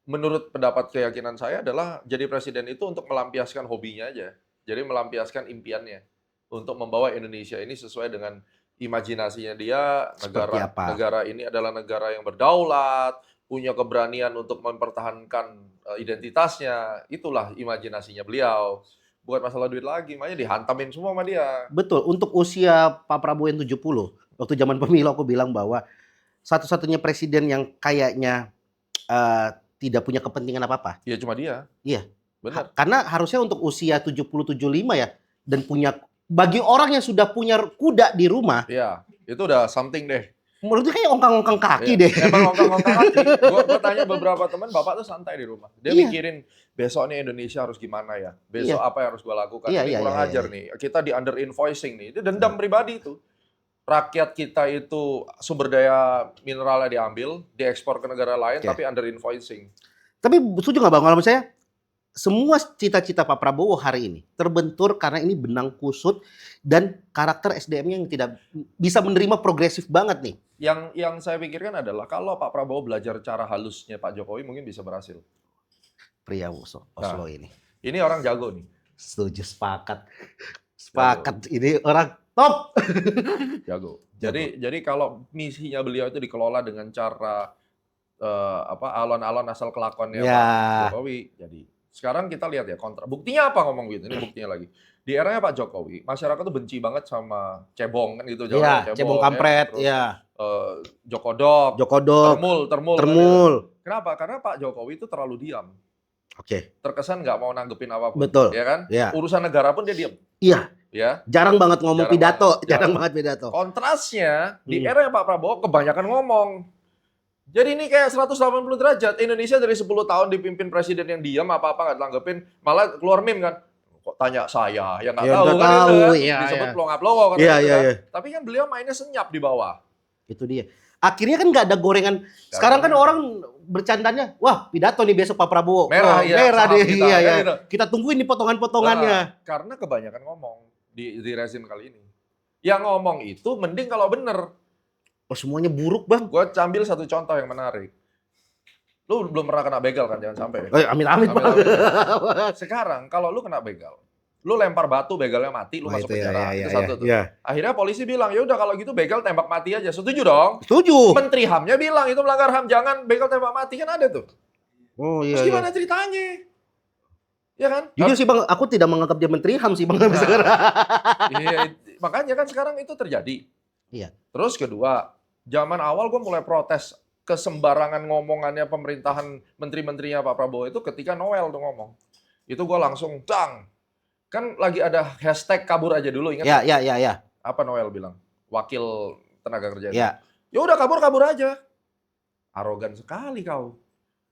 menurut pendapat keyakinan saya adalah jadi presiden itu untuk melampiaskan hobinya aja. Jadi melampiaskan impiannya untuk membawa Indonesia ini sesuai dengan imajinasinya dia. Negara ini adalah negara yang berdaulat, punya keberanian untuk mempertahankan identitasnya. Itulah imajinasinya beliau. Bukan masalah duit lagi, makanya dihantamin semua sama dia. Betul, untuk usia Pak Prabowo yang 70, waktu zaman pemilu aku bilang bahwa satu-satunya presiden yang kayaknya tidak punya kepentingan apa-apa. Iya, cuma dia. Iya. Benar. Karena harusnya untuk usia 70-75 ya, dan punya, bagi orang yang sudah punya kuda di rumah. Iya, itu udah something deh. Menurutnya kayak ongkang-ongkang kaki deh. Emang ongkang-ongkang kaki. Gue tanya beberapa teman, bapak tuh santai di rumah. Dia mikirin, besok nih Indonesia harus gimana ya? Besok apa yang harus gue lakukan? Ini kurang ajar nih. Kita di under invoicing nih. Itu dendam pribadi itu. Rakyat kita itu sumber daya mineralnya diambil, diekspor ke negara lain, tapi under invoicing. Tapi setuju nggak Bang, kalau menurut saya semua cita-cita Pak Prabowo hari ini terbentur karena ini benang kusut dan karakter SDM-nya yang tidak bisa menerima progresif banget nih. Yang saya pikirkan adalah kalau Pak Prabowo belajar cara halusnya Pak Jokowi mungkin bisa berhasil. Pria Oslo ini. Ini orang jago nih. Setuju, sepakat. Ini orang top. Jago. Jadi kalau misinya beliau itu dikelola dengan cara alon-alon asal kelakuannya Pak Jokowi, jadi sekarang kita lihat ya kontra. Buktinya apa ngomong gitu? Ini buktinya lagi. Di eranya Pak Jokowi, masyarakat tuh benci banget sama cebong kan gitu. Cebong kampret, Jokodok, termul. Kenapa? Karena Pak Jokowi itu terlalu diam. Oke. Terkesan nggak mau nanggepin apapun. Betul. Ya kan? Ya. Urusan negara pun dia diam. Iya. Ya. Jarang banget ngomong pidato. Jarang banget pidato. Kontrasnya di era Pak Prabowo kebanyakan ngomong. Jadi ini kayak 180 derajat. Indonesia dari 10 tahun dipimpin presiden yang diam, apa-apa nggak ditanggepin, malah keluar meme kan. Kok tanya saya, ya nggak Ya tahu nggak kan itu tahu, kan. iya, Disebut iya. pelongo-pelongo kan Iya, gitu iya, kan. iya. Tapi kan beliau mainnya senyap di bawah. Itu dia. Akhirnya kan nggak ada gorengan. Sekarang kan orang bercandanya, wah pidato nih besok Pak Prabowo. Merah, oh, iya, merah saham deh. kita, Iya, kan iya. gitu. Kita tungguin nih potongan-potongannya. Karena kebanyakan ngomong di rezim kali ini. Yang ngomong itu mending kalau bener. Oh, semuanya buruk, Bang. Gue ambil satu contoh yang menarik. Lu belum pernah kena begal kan? Jangan sampai. Amit-amit, Bang. Sekarang kalau lu kena begal, lu lempar batu, begalnya mati, lu Wah, masuk itu ya, penjara. ya, Itu ya, satu ya, tuh. ya. Akhirnya polisi bilang, ya udah kalau gitu begal tembak mati aja. Setuju dong? Setuju. Menteri HAM-nya bilang itu melanggar HAM, jangan begal tembak mati, kan ada tuh. Oh iya. Terus Iya. gimana ceritanya? Ya kan? Jujur sih Bang, aku tidak menganggap dia Menteri HAM sih Bang Nah. sekarang. Iya, makanya kan sekarang itu terjadi. Iya. Terus kedua, zaman awal gue mulai protes kesembarangan ngomongannya pemerintahan menteri-menterinya Pak Prabowo itu ketika Noel tuh ngomong. Itu gue langsung, dang. Kan lagi ada hashtag kabur aja dulu, ingat? Ya, ya, ya, ya. Apa Noel bilang? Wakil tenaga kerja. Ya. Ya udah kabur aja. Arogan sekali kau.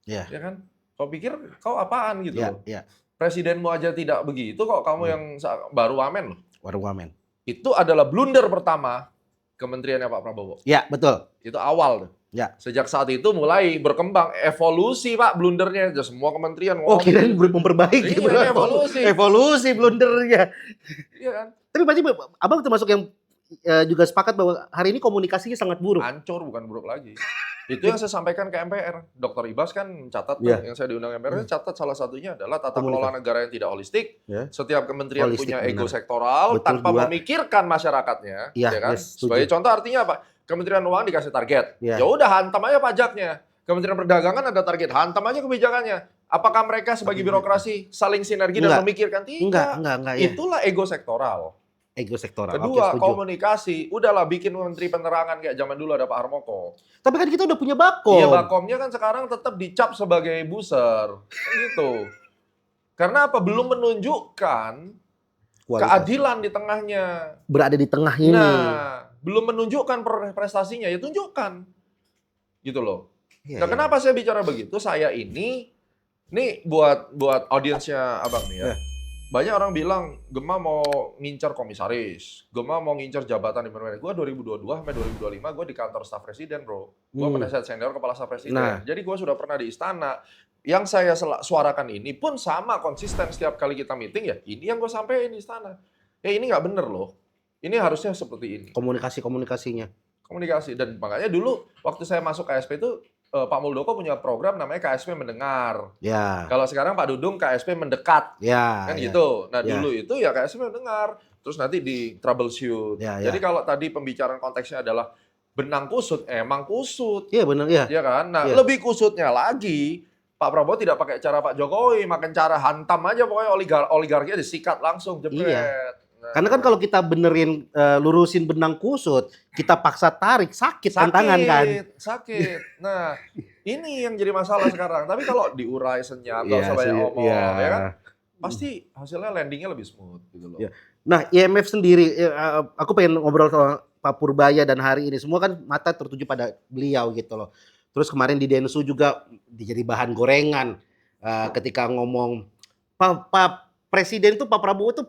Ya. Ya kan? Kau pikir kau apaan gitu Ya, loh. ya. Presidenmu aja tidak begitu kok, kamu yang baru wamen loh. Baru wamen. Itu adalah blunder pertama kementeriannya Pak Prabowo. Ya, betul. Itu awal tuh. Ya. Sejak saat itu mulai berkembang evolusi Pak blundernya. Semua kementerian Oh, ngomong. kirain memperbaiki. Iya, ini evolusi. Evolusi blundernya. Iya kan? Tapi berarti Abang termasuk yang juga sepakat bahwa hari ini komunikasinya sangat buruk. Hancur bukan buruk lagi. Itu yang saya sampaikan ke MPR. Dr. Ibas kan catat Iya. yang saya diundang MPR catat salah satunya adalah tata Komunikasi. kelola negara yang tidak holistik. Ya. Setiap kementerian Holistik, punya benar. ego sektoral Betul, tanpa dua. memikirkan masyarakatnya, Iya, ya kan? yes, setuju. Sebagai contoh artinya apa? Kementerian Keuangan dikasih target. Iya. Ya udah hantam aja pajaknya. Kementerian Perdagangan ada target, hantam aja kebijakannya. Apakah mereka sebagai birokrasi saling sinergi dan Enggak. memikirkan? Tidak. Enggak ya. Itulah ego sektoral. Ego sektoral. Kedua, Oke, setuju. komunikasi. Udahlah bikin menteri penerangan kayak zaman dulu ada Pak Harmoko. Tapi kan kita udah punya Bakom. Iya, Bakomnya kan sekarang tetap dicap sebagai buser. Kan gitu. Karena apa? Belum menunjukkan Kualitas. keadilan di tengahnya. Berada di tengah ini. Nah, belum menunjukkan prestasinya, ya tunjukkan. Gitu loh. Iya, Nah, iya. kenapa saya bicara begitu? Saya ini buat audiensnya Abang nih ya. Ya. Banyak orang bilang, Gema mau ngincar komisaris, Gema mau ngincar jabatan di mana-mana. Gue 2022 sampai 2025 gue di kantor staf presiden, bro. Gue penasihat senior kepala staf presiden. Nah. Jadi gue sudah pernah di istana. Yang saya suarakan ini pun sama konsisten setiap kali kita meeting ya. Ini yang gue sampaikan di istana. Ini nggak bener loh. Ini harusnya seperti ini. Komunikasinya. Komunikasi. Dan makanya dulu waktu saya masuk KSP itu Pak Muldoko punya program namanya KSP mendengar. Ya. Kalau sekarang Pak Dudung KSP mendekat. Ya. Kan ya. gitu. Nah Ya. dulu itu ya KSP mendengar. Terus nanti di troubleshoot. Ya, Jadi ya. kalau tadi pembicaraan konteksnya adalah benang kusut, emang kusut. Iya benar ya. Ya kan? Nah Ya. lebih kusutnya lagi, Pak Prabowo tidak pakai cara Pak Jokowi, makan cara hantam aja pokoknya oligarki disikat langsung, jebret. Iya. Nah, Karena kan kalau kita benerin lurusin benang kusut, kita paksa tarik sakit kan tangan kan. Sakit. Nah, ini yang jadi masalah sekarang. Tapi kalau diurai senyap, nggak usah banyak ngomong, iya. ya kan? Pasti hasilnya landingnya lebih smooth gitu loh. Iya. Nah, IMF sendiri, aku pengen ngobrol sama Pak Purbaya dan hari ini semua kan mata tertuju pada beliau gitu loh. Terus kemarin di Densu juga jadi bahan gorengan ketika ngomong Pak Presiden tuh Pak Prabowo tuh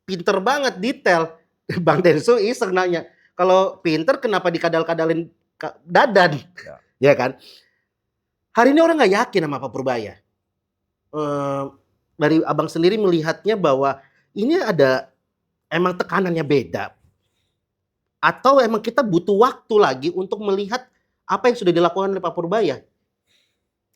pinter banget detail. Bang Densu iseng nanya, kalau pinter kenapa dikadal-kadalin Dadan? Ya kan? Hari ini orang nggak yakin sama Pak Purbaya. Dari abang sendiri melihatnya bahwa ini ada emang tekanannya beda. Atau emang kita butuh waktu lagi untuk melihat apa yang sudah dilakukan oleh Pak Purbaya?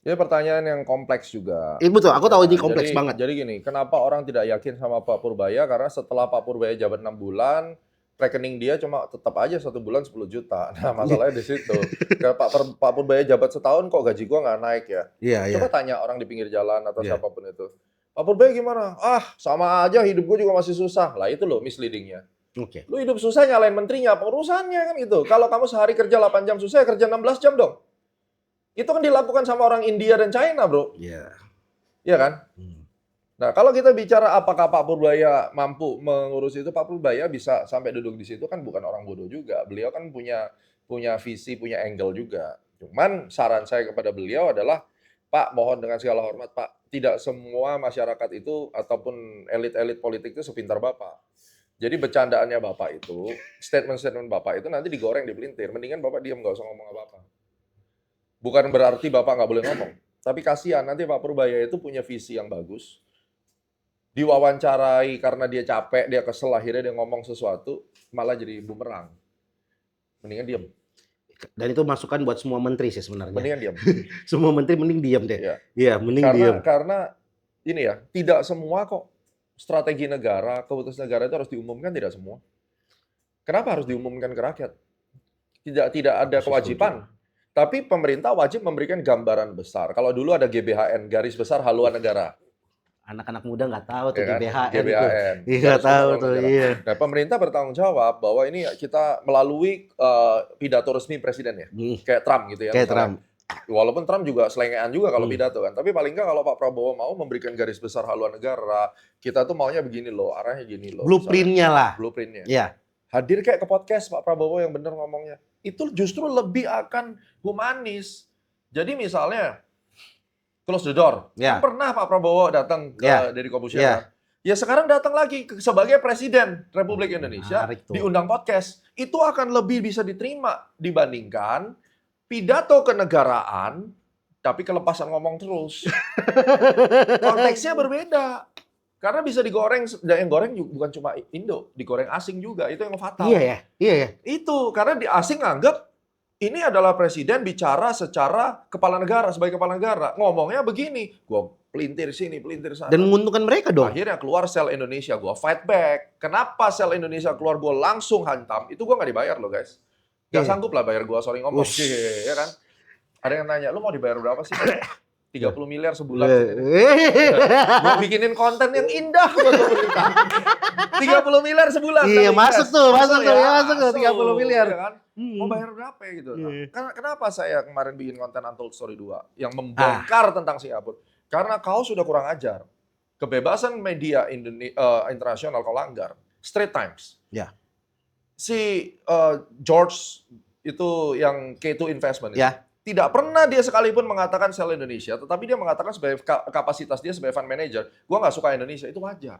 Ini pertanyaan yang kompleks juga. Betul, aku tahu ini kompleks banget. Jadi gini, kenapa orang tidak yakin sama Pak Purbaya? Karena setelah Pak Purbaya jabat 6 bulan, rekening dia cuma tetap aja 1 bulan 10 juta. Nah masalahnya di situ. Kayak Pak Purbaya jabat setahun kok gaji gua nggak naik ya? Iya, Coba tanya orang di pinggir jalan atau Iya. siapapun itu. Pak Purbaya gimana? Sama aja hidup gua juga masih susah. Lah itu loh misleadingnya. Oke. Lu hidup susah nyalain menterinya, apa urusannya kan gitu. Kalau kamu sehari kerja 8 jam susah, ya kerja 16 jam dong. Itu kan dilakukan sama orang India dan China, bro. Iya. Iya kan? Nah, kalau kita bicara apakah Pak Purbaya mampu mengurus itu, Pak Purbaya bisa sampai duduk di situ kan bukan orang bodoh juga. Beliau kan punya visi, punya angle juga. Cuman saran saya kepada beliau adalah, Pak, mohon dengan segala hormat, Pak, tidak semua masyarakat itu ataupun elit-elit politik itu sepintar Bapak. Jadi bercandaannya Bapak itu, statement-statement Bapak itu nanti digoreng, dipelintir. Mendingan Bapak diam, nggak usah ngomong apa-apa. Bukan berarti Bapak nggak boleh ngomong. Tapi kasihan, nanti Pak Purbaya itu punya visi yang bagus. Diwawancarai karena dia capek, dia kesel, akhirnya dia ngomong sesuatu, malah jadi bumerang. Mendingan diam. Dan itu masukan buat semua menteri sih sebenarnya. Mendingan diam. Semua menteri mending diam deh. Iya. Iya, mending diam. Karena ini ya, tidak semua kok strategi negara, keputusan negara itu harus diumumkan, tidak semua. Kenapa harus diumumkan ke rakyat? Tidak ada kewajiban. Tapi pemerintah wajib memberikan gambaran besar. Kalau dulu ada GBHN, garis besar haluan negara. Anak-anak muda nggak tahu tuh Ya kan? GBHN itu. GBHN. Iya, nggak tahu tuh, iya. Nah, pemerintah bertanggung jawab bahwa ini kita melalui pidato resmi presiden ya. Kayak Trump gitu ya. Kayak misalnya. Trump. Walaupun Trump juga selengean juga kalau pidato kan. Tapi paling nggak kalau Pak Prabowo mau memberikan garis besar haluan negara, kita tuh maunya begini loh, arahnya gini loh. Blueprint-nya lah. Blueprint-nya. Iya. Hadir kayak ke podcast Pak Prabowo yang benar ngomongnya. Itu justru lebih akan humanis. Jadi misalnya close the door. Ya. Kan pernah Pak Prabowo datang ke Deddy Corbuzier. Ya. Ya sekarang datang lagi sebagai Presiden Republik Indonesia diundang podcast. Itu akan lebih bisa diterima dibandingkan pidato kenegaraan tapi kelepasan ngomong terus. Konteksnya berbeda. Karena bisa digoreng, dan yang goreng bukan cuma Indo, digoreng asing juga. Itu yang fatal. Iya ya. Itu karena di asing nganggap ini adalah presiden bicara secara kepala negara, sebagai kepala negara. Ngomongnya begini, gua pelintir sini, pelintir sana. Dan menguntungkan mereka dong. Akhirnya keluar sel Indonesia, gua fight back. Kenapa sel Indonesia keluar, gua langsung hantam. Itu gua nggak dibayar loh guys. Nggak sanggup lah bayar gua, sorry ngomong. Ya kan? Ada yang nanya, lu mau dibayar berapa sih? 30 miliar sebulan. Gua bikinin konten yang indah buat pemerintah. 30 miliar sebulan. Iya, masuk tuh 30 miliar. Ya kan? Mau bayar berapa ya gitu. Nah, kenapa saya kemarin bikin konten Untold Story 2 yang membongkar tentang Singapura? Karena kau sudah kurang ajar. Kebebasan media internasional kau langgar. Straits Times. Ya. Si George itu yang K2 Investment itu. Ya. Tidak pernah dia sekalipun mengatakan sell Indonesia, tetapi dia mengatakan sebagai kapasitas dia sebagai fund manager, gua nggak suka Indonesia, itu wajar.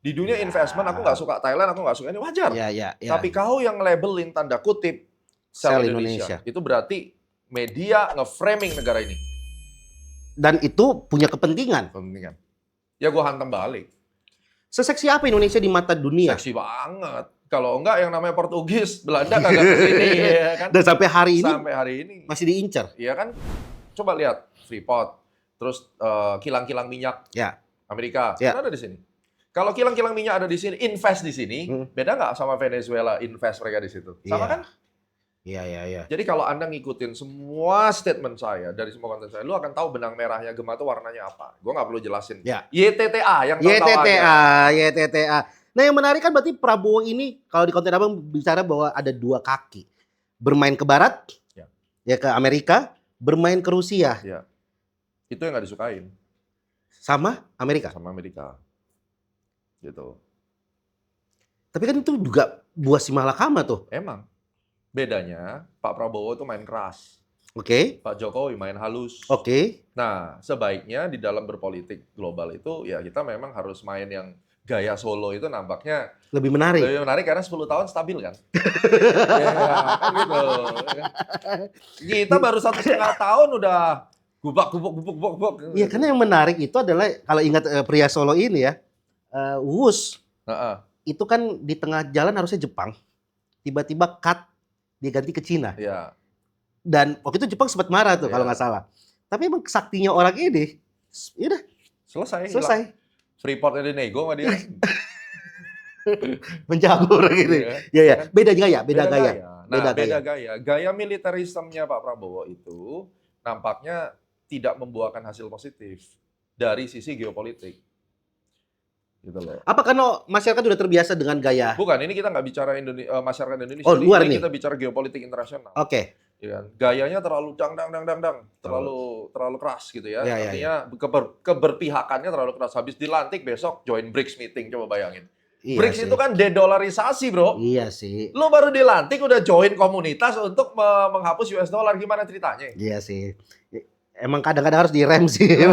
Di dunia investment aku nggak suka Thailand, aku nggak suka ini, wajar. Ya. Tapi kau yang labelin tanda kutip sell Indonesia, itu berarti media nge-framing negara ini. Dan itu punya kepentingan. Ya gua hantam balik. Seseksi apa Indonesia di mata dunia? Seksi banget. Kalau enggak yang namanya Portugis, Belanda kagak kesini. Ya kan? Dan sampai hari ini masih diincar. Iya kan? Coba lihat Freeport, terus kilang-kilang minyak Amerika, kan ada di sini. Kalau kilang-kilang minyak ada di sini, invest di sini, beda nggak sama Venezuela invest mereka di situ? Sama kan? Iya. Jadi kalau Anda ngikutin semua statement saya dari semua konten saya, lu akan tahu benang merahnya Gema itu warnanya apa. Gue nggak perlu jelasin. YTTA yang tahu-tahu aja. YTTA. Nah yang menarik kan berarti Prabowo ini kalau di konten abang bicara bahwa ada dua kaki. Bermain ke barat, ya ke Amerika, bermain ke Rusia. Ya. Itu yang nggak disukain. Sama Amerika? Sama Amerika. Gitu. Tapi kan itu juga buah si malakama tuh. Emang. Bedanya Pak Prabowo tuh main keras. Oke. Pak Jokowi main halus. Oke. Nah, sebaiknya di dalam berpolitik global itu ya kita memang harus main yang gaya Solo itu nampaknya lebih menarik. Lebih menarik karena 10 tahun stabil kan. Ya, kan gitu. Kita baru 1,5 tahun udah gubak. Iya, karena yang menarik itu adalah kalau ingat pria Solo ini ya, Wus. Itu kan di tengah jalan harusnya Jepang. Tiba-tiba cut diganti ke Cina. Iya. Dan waktu itu Jepang sempat marah tuh kalau nggak salah. Tapi emang saktinya orang ini, ya udah selesai. Freeport ini nego sama dia. Menjago orang ini. Iya. Beda gaya. Nah, beda gaya. Gaya militerismenya Pak Prabowo itu nampaknya tidak membuahkan hasil positif dari sisi geopolitik. Gitu loh. Apa karena masyarakat sudah terbiasa dengan gaya? Bukan, ini kita nggak bicara masyarakat Indonesia. Oh, luar ini. Kita bicara geopolitik internasional. Oke. Ya, gayanya terlalu terlalu keras gitu ya. Ya. Artinya keberpihakannya terlalu keras. Habis dilantik besok join BRICS meeting, coba bayangin. Iya BRICS sih. itu kan dedolarisasi, bro. Iya sih. Lu baru dilantik udah join komunitas untuk menghapus US dollar, gimana ceritanya? Iya sih. Emang kadang-kadang harus direm sih. Iya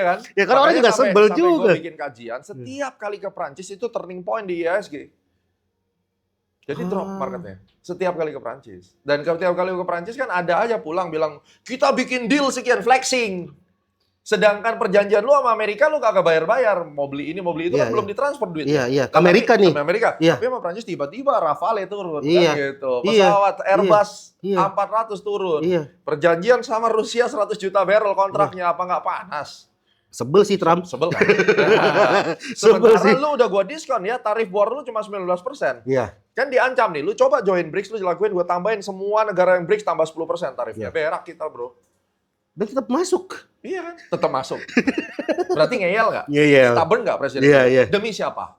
kan? Ya kan orang Makanya juga sebel sampai juga. gue bikin kajian, setiap kali ke Prancis itu turning point di IHSG. Jadi drop marketnya. Setiap kali ke Prancis. Dan setiap kali ke Prancis kan ada aja pulang bilang, kita bikin deal sekian, flexing. Sedangkan perjanjian lu sama Amerika lu kagak bayar-bayar. Mau beli ini, mau beli itu Iya, kan belum ditransfer duitnya. Iya, iya. Ke Amerika nih. Sama Amerika. Iya. Tapi sama Prancis tiba-tiba Rafale turun. Iya. Kan gitu. Iya. Pesawat Airbus Iya. A400 turun. Iya. Perjanjian sama Rusia 100 juta barrel kontraknya. Apa nggak panas? Sebel sih Trump. Sebel kan? Sebel Sementara sih. lu udah gua diskon ya, tarif war lu cuma 19%. Iya. Kan diancam nih, lu coba join BRICS, lu lakuin, gua tambahin semua negara yang BRICS tambah 10% tarifnya. Iya. Berak kita, bro. Dan tetap masuk. Iya kan? Tetap masuk. Berarti ngeyel nggak? Iya, iya. Stubborn nggak presiden? Iya, iya. Demi siapa?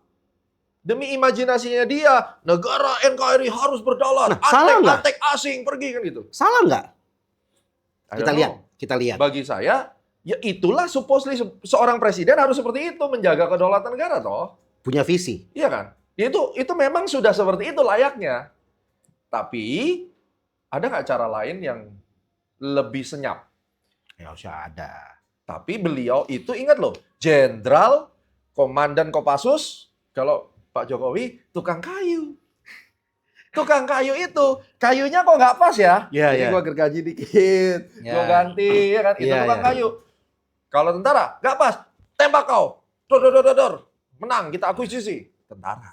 Demi imajinasinya dia, negara NKRI harus berdaulat. Nah, salah nggak? Antek asing, pergi kan gitu. Salah nggak? I Kita don't lihat. know. Kita lihat. Bagi saya, ya itulah supposedly seorang presiden harus seperti itu, menjaga kedaulatan negara toh. Punya visi. Iya kan? Ya itu memang sudah seperti itu layaknya. Tapi ada nggak cara lain yang lebih senyap? Ya usah ada. Tapi beliau itu ingat loh, jenderal, komandan Kopassus, kalau Pak Jokowi tukang kayu. Tukang kayu itu, kayunya kok nggak pas ya? Iya, Jadi iya. gua gergaji dikit, Ya. gua ganti, ya kan? Itu Iya, tukang iya. kayu. Kalau tentara, nggak pas, tembak kau. Dor, dor, dor, dor. Menang, kita akuisisi. Tentara.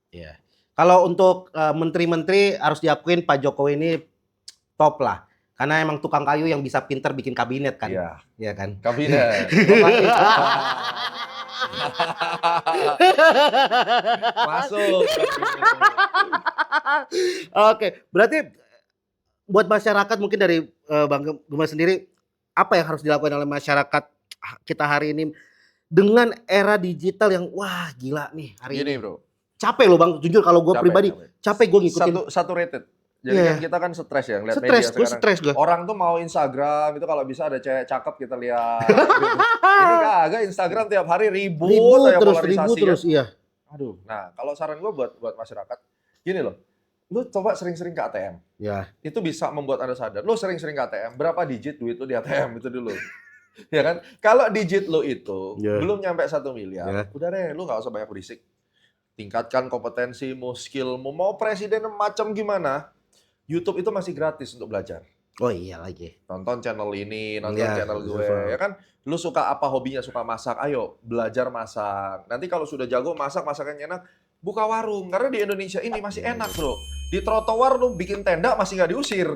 Iya. Kalau untuk menteri-menteri harus diakuin Pak Jokowi ini top lah. Karena emang tukang kayu yang bisa pinter bikin kabinet kan. Iya, Iya kan? kabinet. Masuk. Oke, berarti buat masyarakat mungkin dari Bang Gema sendiri, apa yang harus dilakukan oleh masyarakat kita hari ini dengan era digital yang wah gila nih hari Gini ini. bro. Capek loh Bang, jujur kalau gue Capek, pribadi capek gue ngikutin. Satu rated. Jadi Iya. kan kita kan stres ya ngeliat Stres, media gue sekarang. stres gue. Orang tuh mau Instagram itu kalau bisa ada cewek cakep kita lihat. Gitu. Ini kagak Instagram tiap hari ribut aja Ribut polarisasi. terus, iya. Aduh. Nah, kalau saran gue buat masyarakat, gini loh. Lu coba sering-sering ke ATM. Ya. Itu bisa membuat Anda sadar. Lu sering-sering ke ATM, berapa digit duit lu di ATM itu dulu. Ya kan? Kalau digit lu itu Ya. belum nyampe 1 miliar, Ya. udah deh, lu nggak usah banyak berisik. Tingkatkan kompetensimu, skillmu, mau presiden macam gimana, YouTube itu masih gratis untuk belajar. Oh iya lagi. Nonton channel ini, nonton Ya, channel gue, betul. ya kan? Lu suka apa hobinya, suka masak, ayo belajar masak. Nanti kalau sudah jago masak, masakannya enak, buka warung. Karena di Indonesia ini masih Ya, enak, bro. Di trotoar lu bikin tenda masih nggak diusir.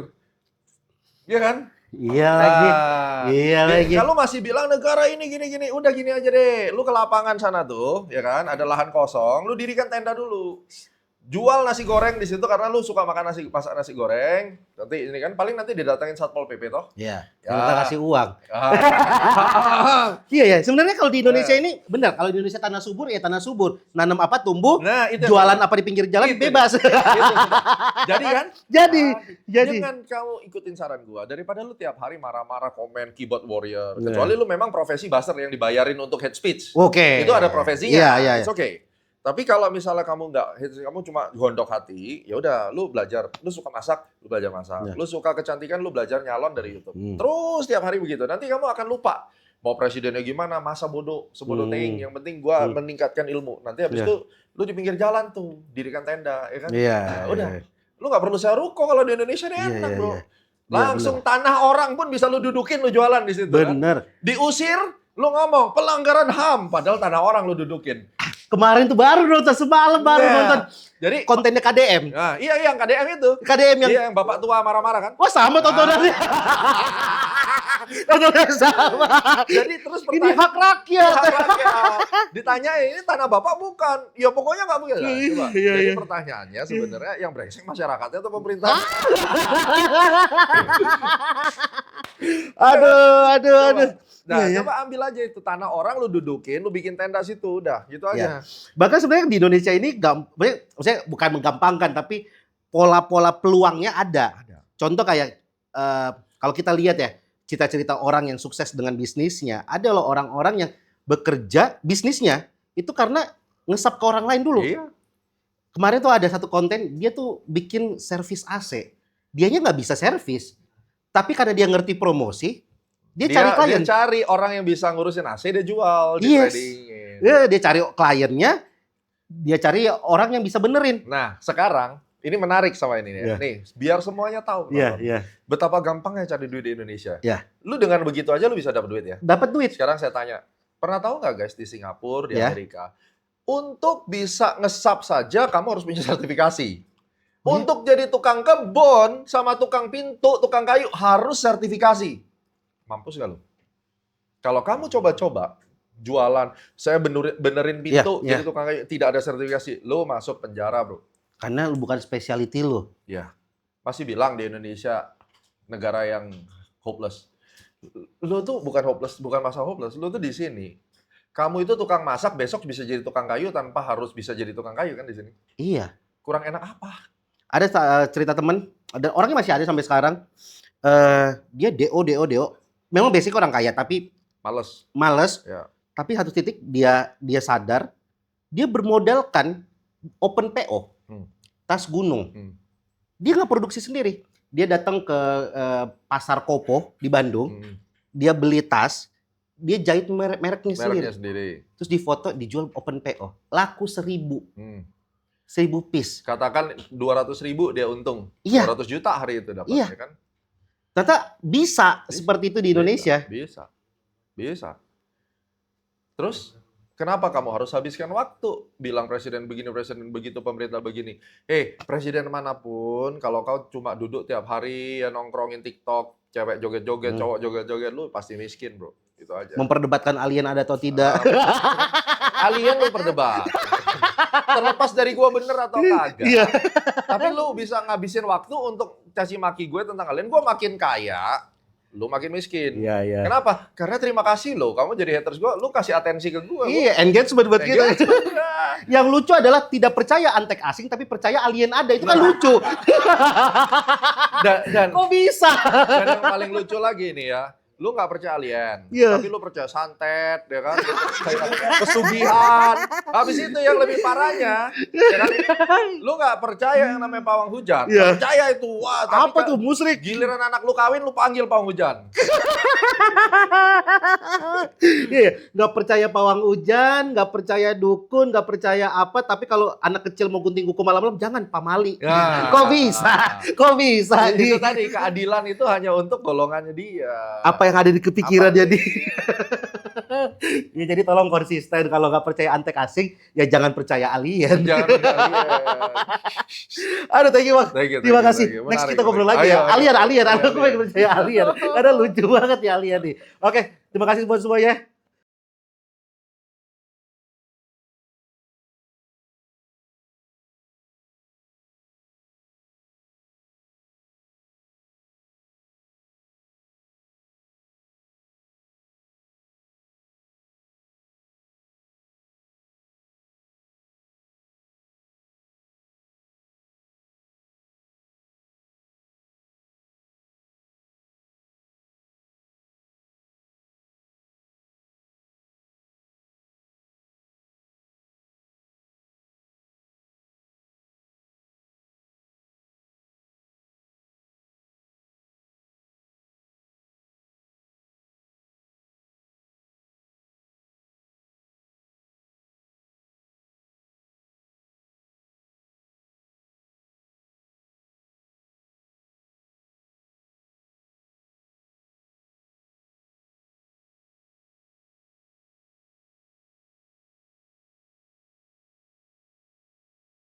Iya kan? Iya lagi. Iya lagi. Kalau masih bilang negara ini gini-gini, udah gini aja deh. Lu ke lapangan sana tuh, ya kan? Ada lahan kosong, lu dirikan tenda dulu. Jual nasi goreng di situ karena lu suka makan masak nasi goreng. Nanti ini kan paling nanti didatengin Satpol PP toh. Iya. Ya. Kita kasih uang. Ah. Iya ya. Sebenarnya kalau di Indonesia ini benar. Kalau di Indonesia tanah subur ya tanah subur. Nanam apa tumbuh. Nah, itu yang Jualan benar. apa di pinggir jalan Itu. bebas. Itu sudah. Jadi kan? Jadi. Jangan kamu ikutin saran gua daripada lu tiap hari marah-marah komen keyboard warrior. Nah. Kecuali lu memang profesi buzzer yang dibayarin untuk hate speech. Oke. Itu ada profesinya. Iya, iya. It's okay. Tapi kalau misalnya kamu nggak, kamu cuma gondok hati, ya udah, lu belajar. Lu suka masak, lu belajar masak. Ya. Lu suka kecantikan, lu belajar nyalon dari YouTube. Hmm. Terus tiap hari begitu. Nanti kamu akan lupa mau presidennya gimana, masa bodoh, sebodoh teing. Yang penting gua meningkatkan ilmu. Nanti habis Ya. itu lu di pinggir jalan tuh, dirikan tenda, ya kan? Iya. Nah, udah. iya. Lu nggak perlu sewa ruko kalau di Indonesia ini Iya, enak, iya, bro. iya. Langsung tanah orang pun bisa lu dudukin, lu jualan di situ. Kan? Bener. Diusir, lu ngomong pelanggaran HAM, padahal tanah orang lu dudukin. Kemarin tuh baru nonton semalam baru Nah, nonton Jadi, kontennya KDM. nah, iya yang KDM itu. KDM yang Iya, yang bapak tua marah-marah kan. wah sama tontonannya. Tontonannya sama. Jadi terus Ini hak rakyat. Ditanya ini tanah bapak bukan. Ya pokoknya nggak mungkin. Nah, coba. Iya, Jadi iya. pertanyaannya sebenarnya yang brengsek masyarakatnya atau pemerintah? Aduh. Nah, Iya, iya. coba ambil aja itu tanah orang lu dudukin, lu bikin tenda situ, udah gitu Iya. aja. Bahkan sebenarnya di Indonesia ini maksudnya bukan menggampangkan tapi pola-pola peluangnya ada. Contoh kayak kalau kita lihat ya cerita-cerita orang yang sukses dengan bisnisnya, ada loh orang-orang yang bekerja bisnisnya itu karena ngesap ke orang lain dulu. Iya. Kemarin tuh ada satu konten, dia tuh bikin servis AC. Dianya nggak bisa servis. Tapi karena dia ngerti promosi, dia cari klien. Dia cari orang yang bisa ngurusin AC, dia jual, di Yes. tradingin. Dia cari kliennya, dia cari orang yang bisa benerin. Nah, sekarang ini menarik sama ini ya. Iya. Nih, biar semuanya tahu Iya. betapa gampangnya cari duit di Indonesia. Iya. Lu dengan begitu aja lu bisa dapat duit ya. Dapat duit. Sekarang saya tanya, pernah tahu nggak guys di Singapura, di Ya. Amerika, untuk bisa ngesap saja kamu harus punya sertifikasi. Oh, Untuk jadi tukang kebun sama tukang pintu, tukang kayu harus sertifikasi. Mampus nggak lu? Kalau kamu coba-coba jualan, saya benerin pintu, Iya. jadi tukang kayu, tidak ada sertifikasi, lu masuk penjara bro. Karena bukan specialty lo. Ya, masih bilang di Indonesia negara yang hopeless. Lu tuh bukan hopeless, bukan masa hopeless. Lu tuh di sini. Kamu itu tukang masak, besok bisa jadi tukang kayu tanpa harus bisa jadi tukang kayu kan di sini. Iya. Kurang enak apa? Ada cerita temen, ada orangnya masih ada sampai sekarang. Dia DO. Memang basic orang kaya, tapi males. Ya. Tapi satu titik dia sadar, dia bermodalkan open PO, tas gunung. Dia nggak produksi sendiri. Dia datang ke pasar Kopo di Bandung, dia beli tas, dia jahit mereknya sendiri. Terus difoto, dijual open PO. Laku 1.000 piece. Katakan 200.000 dia untung. Iya. 200 juta hari itu dapat, Iya. ya kan? Ternyata bisa seperti itu di Indonesia. Bisa. Terus, kenapa kamu harus habiskan waktu? Bilang presiden begini, presiden begitu, pemerintah begini. Presiden manapun, kalau kau cuma duduk tiap hari ya nongkrongin TikTok, cewek joget-joget, cowok joget-joget, lu pasti miskin bro. Itu aja. Memperdebatkan alien ada atau tidak. Alien lu perdebat. Terlepas dari gua bener atau kagak. Iya. Tapi lu bisa ngabisin waktu untuk caci maki gue tentang alien. Gua makin kaya, lu makin miskin. Iya. Kenapa? Karena terima kasih lo, kamu jadi haters gue, lu kasih atensi ke gue. Iya, engagement buat kita. Yang lucu adalah tidak percaya antek asing, tapi percaya alien ada. Itu kan lucu. Dan Kok bisa? Dan yang paling lucu lagi nih ya, lu nggak percaya alien, Iya. tapi lu percaya santet, ya kan? Lu percaya pesugihan. Habis itu yang lebih parahnya, ya kan? Lu nggak percaya yang namanya pawang hujan. Iya. Percaya itu, wah. Tapi Apa tuh musrik? giliran anak lu kawin, lu panggil pawang hujan. Iya, nggak percaya pawang hujan, nggak percaya dukun, nggak percaya apa. Tapi kalau anak kecil mau gunting kuku malam-malam, jangan pamali. Ya. Kok bisa? Kok bisa? Itu tadi keadilan itu hanya untuk golongannya dia. Apa yang ada di kepikiran jadi. Ya, jadi tolong konsisten. Kalau nggak percaya antek asing, ya jangan percaya alien. Jangan percaya alien. Aduh, thank you, Bang. Terima kasih. Thank you. Next Menarik, kita ngobrol menarik. lagi ya. Ayo. Alien. Aku pengen percaya alien. Karena lucu banget ya alien nih. Oke, terima kasih buat semuanya.